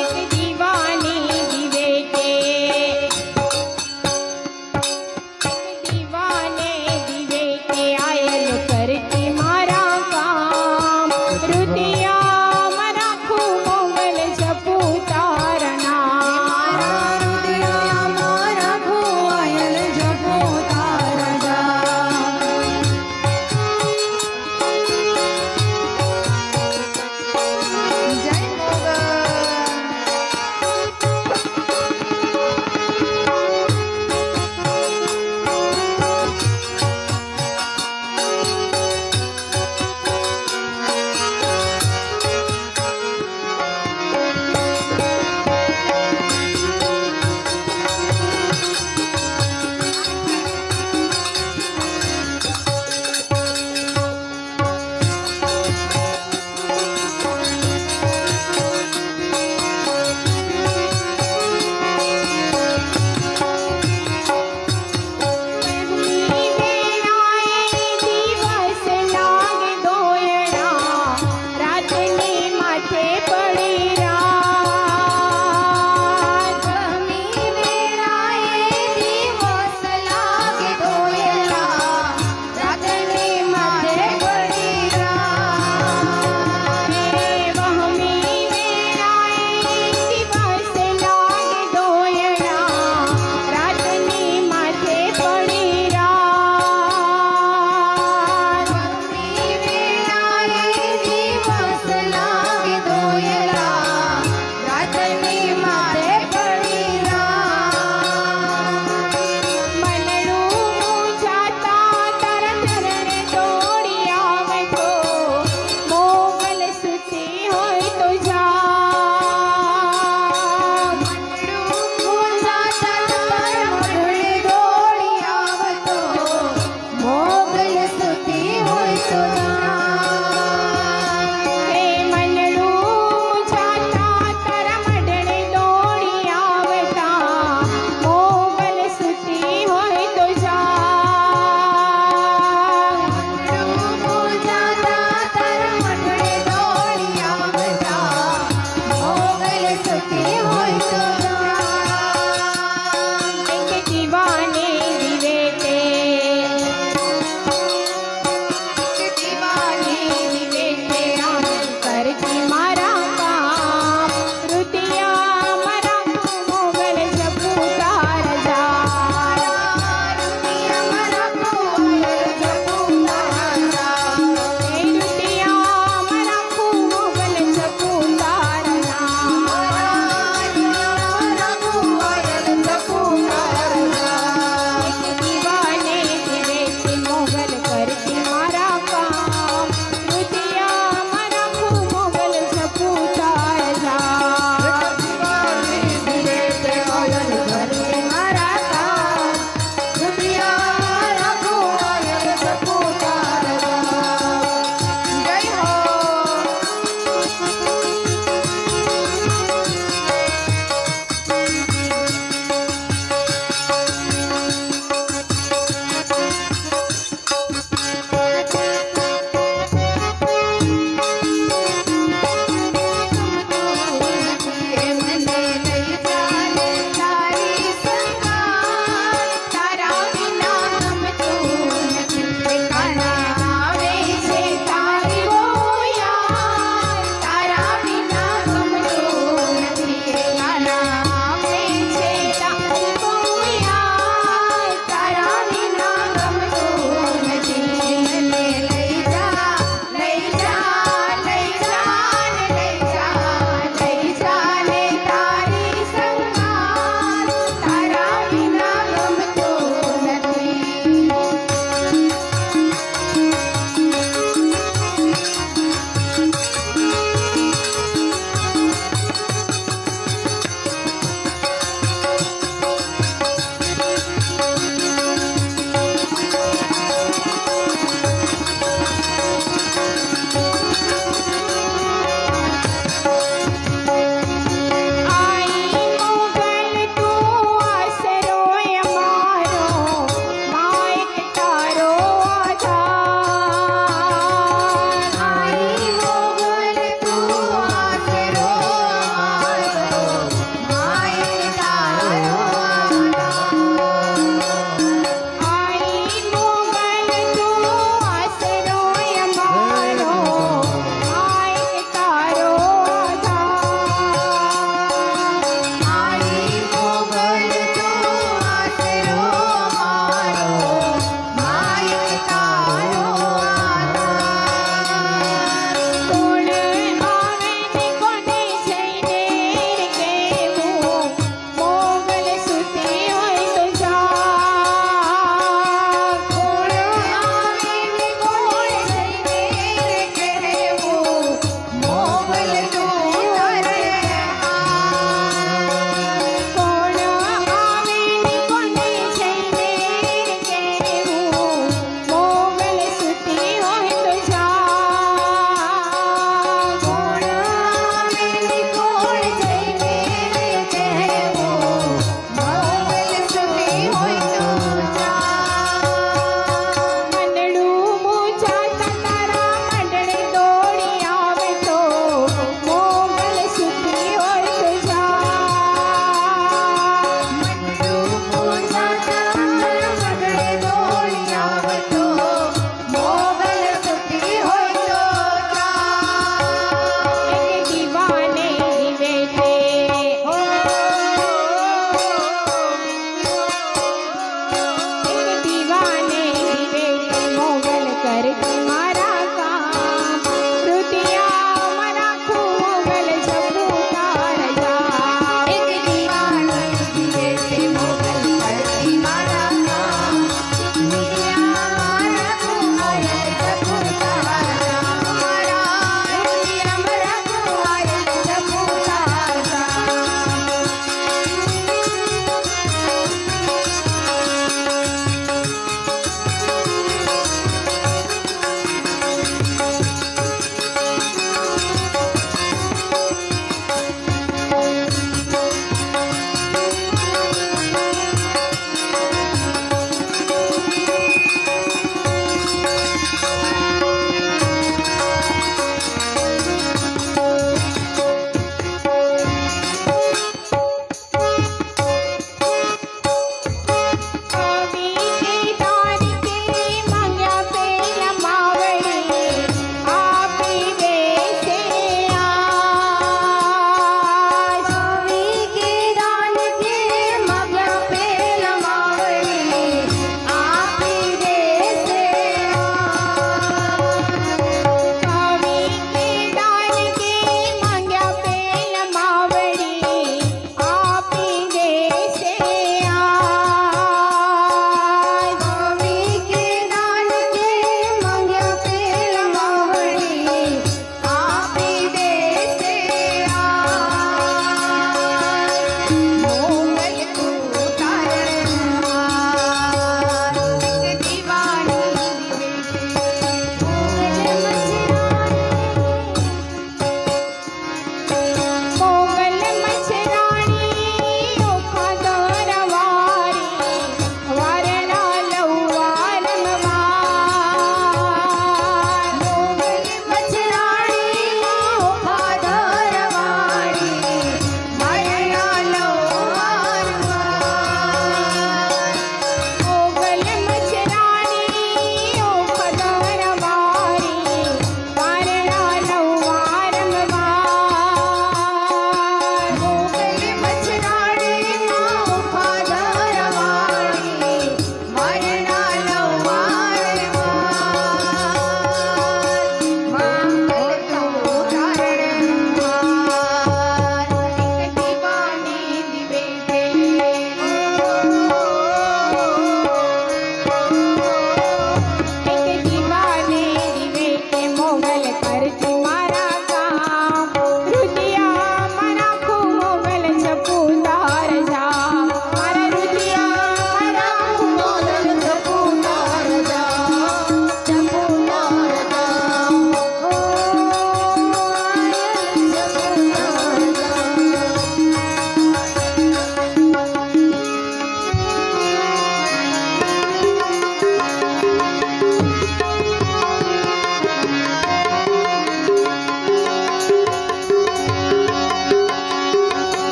એક દીવાની દિવે તે દીવાને દિવે તે આયલ કરતી મારા કામ. રૂતિયા મારા ખુ મોગલ જપું તારના.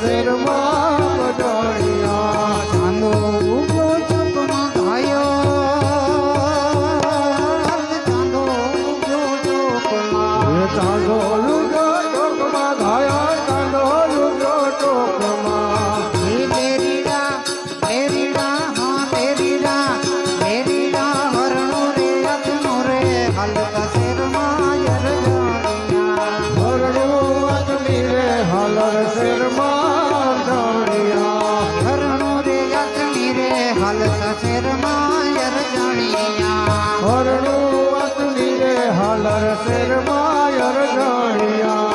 શેરમાં પધાર્યા. ચાંદો ઉગ્યો ચોકમાં ગાયો, ચાંદો ઉગ્યો ચોકમાં. એ ચાંદો લુગો ટોકમાં ઘાયા, ચાંદો લુગો ટોકમાં. લેરીડા લેરીડા હા લેરીડા લેરીડા હરણો રે અખનો રે હાલતા શેરમાં યરજાણિયા. હરણું અગ્નિ રે હાલર શેરમાં જાણ્યા. હરણો રે અખની રે હાલતા શેરમાં યરજાણિયા. હરણું અગ્નિ રે હાલર શેરમાં જાણ્યા.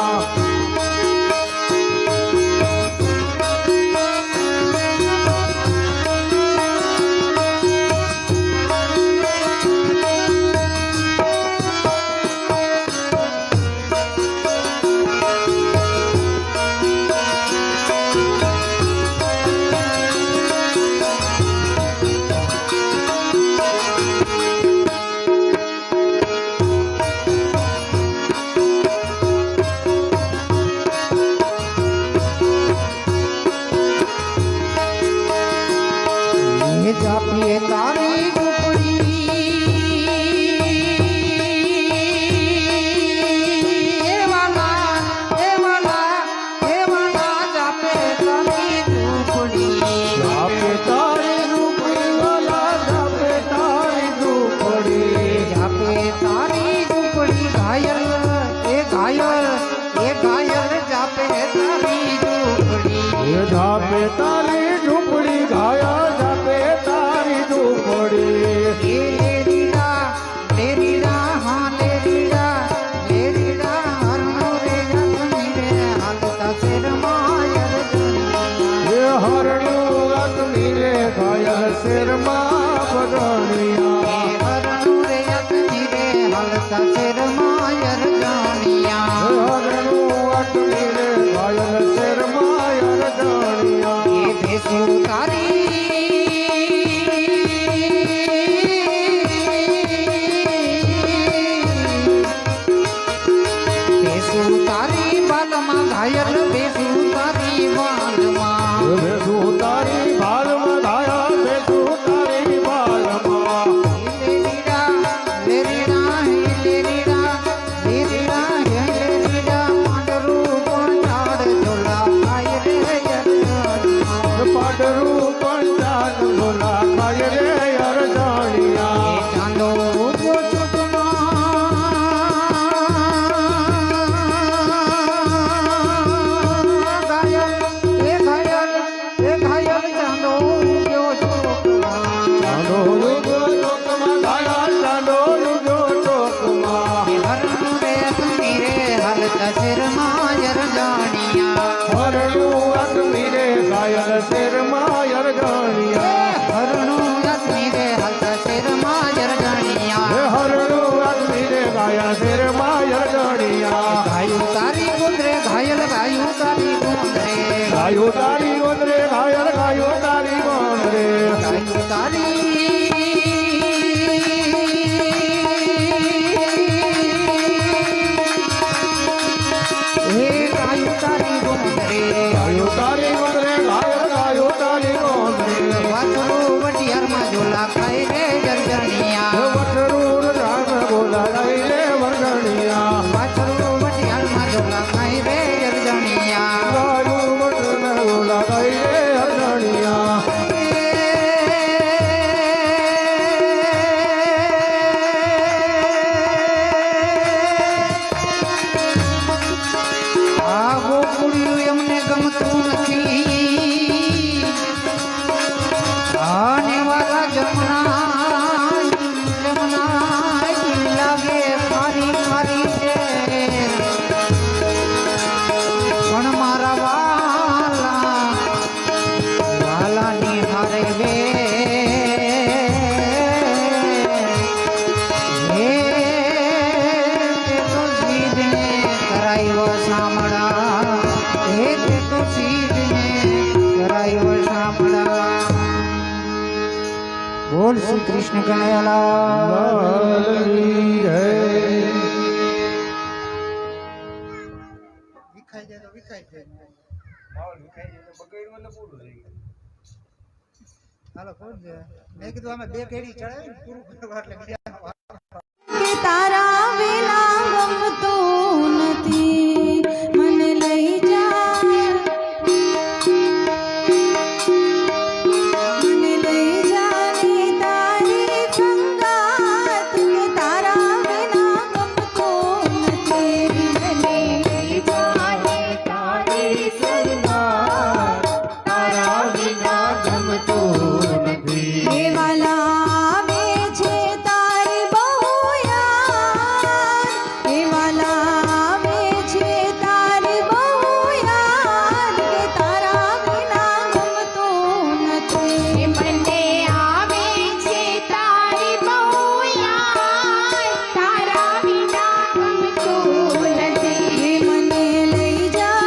એ જાપીએ તારી ઝૂંપડી એ વાલા જાપે તારી ઝૂંપડી. જાપે તારી ઝૂંપડી વાલા, જાપે તારી ઝૂંપડી. જાપે તારી ઝૂંપડી ઘાયલ એ ઘાયલ એ ઘાયલ જાપે તારી ઝૂંપડી. એ જાપે તારી ઝૂંપડી ઘાયા, જાપે તારી ઝૂંપડી. એ લેરીડા લેરીડા હા લેરીડા લેરીડા હરણો રે અગ્નિ રે હાલતા શેરમાં યરજાણિયા. એ હરણું અગ્નિ રે ઘાયલ શેરમાં પધાર્યા. એ હરણો રે અગ્નિ રે હાલતા શેરમાં યરજાણિયા. હરણું અગ્નિ રે ઘાયલ શેરમાં જાણ્યા. એ ભેંસું તારી ભેંસું તારી બાલમાં ઘાયલ ભેંસું તારી બાલમાં. ભેસું તારી ભાલમાં ધાયા, ભેસું તારી ભાલમાં. લેરીડા લેરીડા હે લેરીડા લેરીડા હે લેરીડા પાંડરું પણ ઝાડ ઝોલા ખાય રે યરજાણિયા. પાડરું પણ ચાંદ બોલા ખાય રે અરજાણિયા. એ ચાંદો ઉગ્યો ચોકમાં ઘાયલ એ ઘાયલ ચાંદો ઉગ્યો ચોકમાં. ચાંદો લુગો ટોકમાં ઘાયા, ચાંદો લુગો ટોકમાં. એ હરણું રે અગ્નિ રે હાલતા શેરમાં યરજાણિયા. હરણું અગ્નિ રે ઘાયલ શેરમાં અરજાણિયા. હરણું અગ્નિ રે હાલતા શેરમાં હે યરજાણિયા. હરણું અગ્નિ રે ઘાયા શેરમાં અરજાણિયા. ગાયું તારી ગુંદરે ઘાયલ ગાયું તારી ગુંદરે ગાયો તારી ગોદરે ઘાયલ, ગાયો તારી ગોદરે. ગાયું તારી હે ગાયું તારી ગુંદરે ગાયો તારી ગોદરે ઘાયલ, ગાયો તારી ગોદરે. વાછડું વટિયારમાં ઝોલા ખાય રે જરજણિયા. વટરૂર રામ બોલાય રે વરગણિયા. વાછડું વટિયારમાં ઝોલા ખાય રે જરજણિયા. ગાયું વટને બોલાય રે અરજણિયા. આ ગોકુળિયું એમને ગમતું નથી. આને વાલા જમના લાગે ખારી ખારી છે. પણ મારા વાલાની હારે વે હે તે તો સીધને કરાયો સામડા. હે તે તો સીધને કરાયો સામડા. બોલ શ્રી કૃષ્ણ કનૈયાલાલ. લાલની જય. વિખાઈ જાય તો વિખાઈ જાય. હાલો કોણ છે મેં કીધું આમાં બે કેડી ચડાવી ને પૂરું કરવા એટલે બીજા કે તારા વિના ગમતું નથી મને લઈ જા મને લઈ જા ને તારી સંગાત કે તારા વિના ગમતું નથી મને લઈ જા ને તારી સંગાત તારા વિના ગમતું નથી. એ વાલા આવે છે તારી બહુ યાદ એ વાલા આવે છે તારી બહુ યાદ કે તારા વિના ગમતું નથી મને આવે છે તારી બહુ યાદ તારા વિના ગમતું નથી એ મને લઈ જા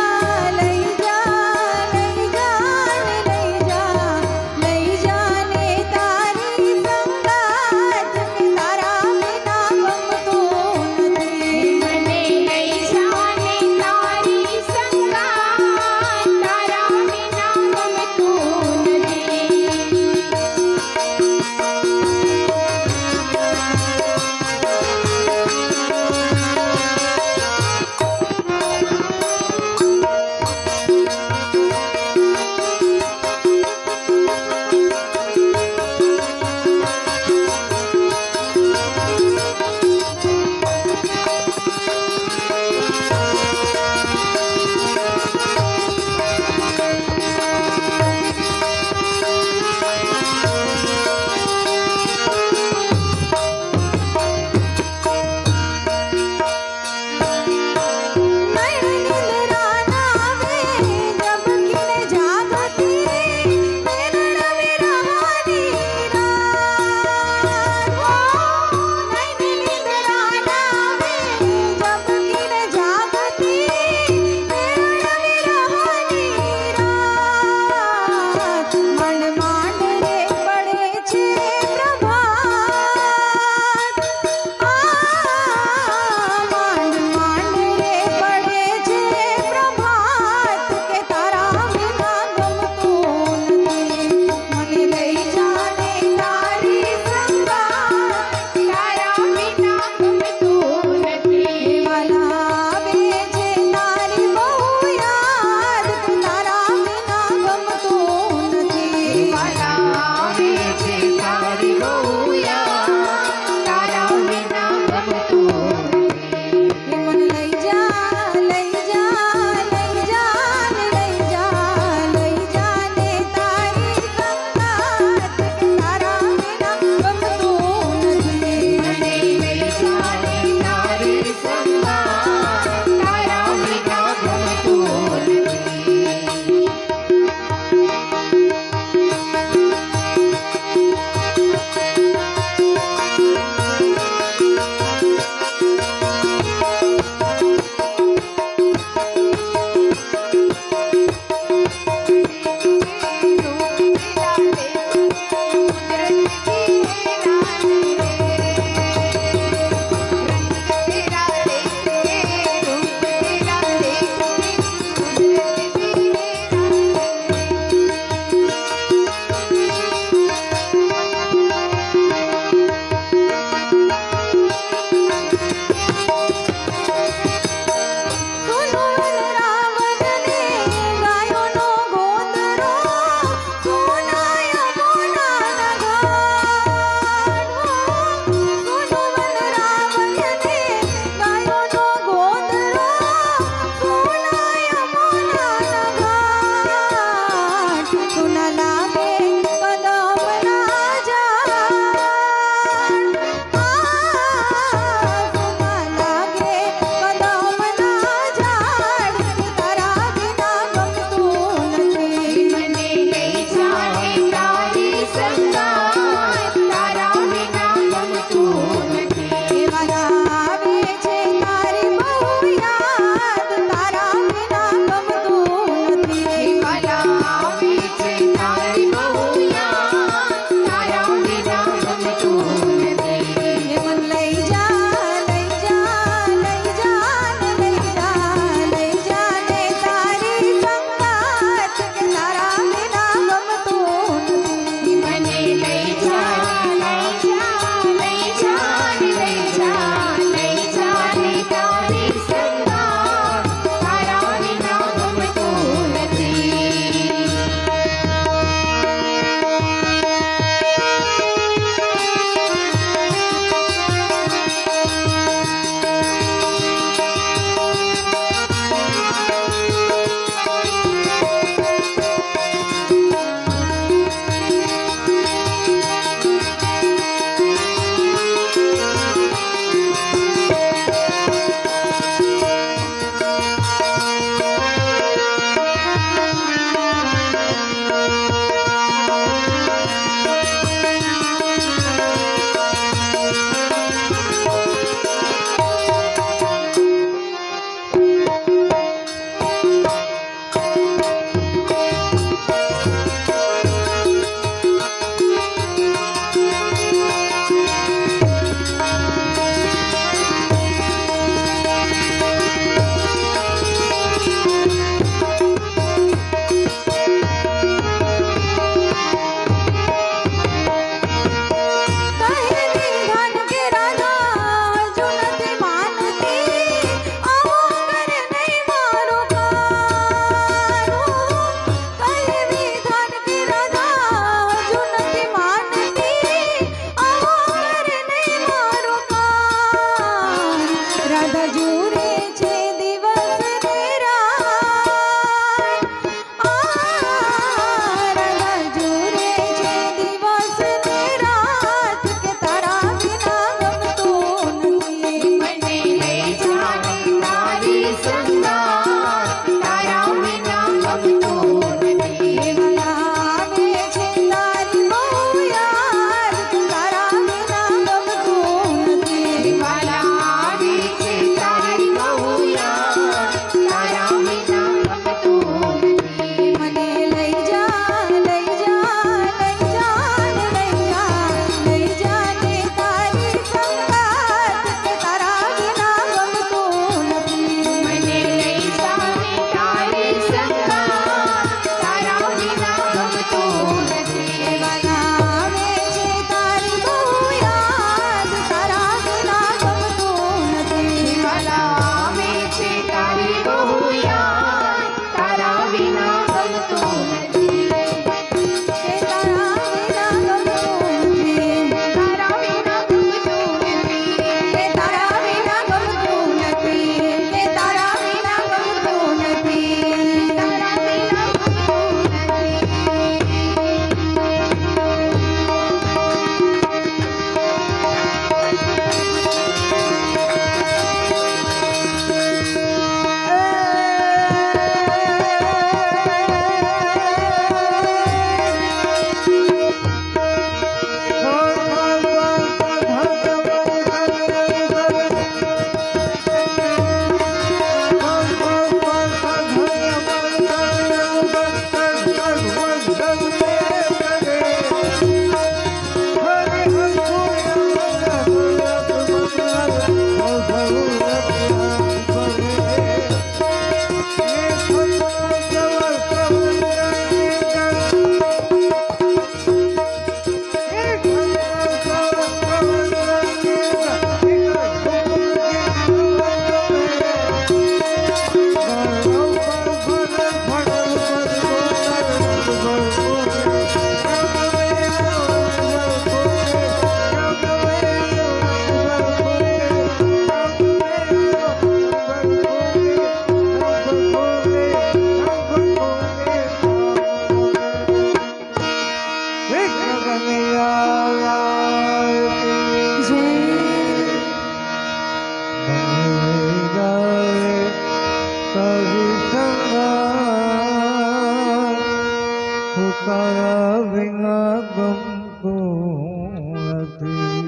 તારા વિના ગમતું નથી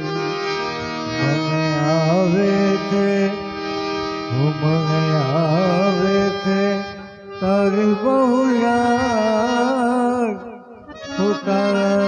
મને આવે છે મને આવે છે તારી બહુ યાદ હું તારા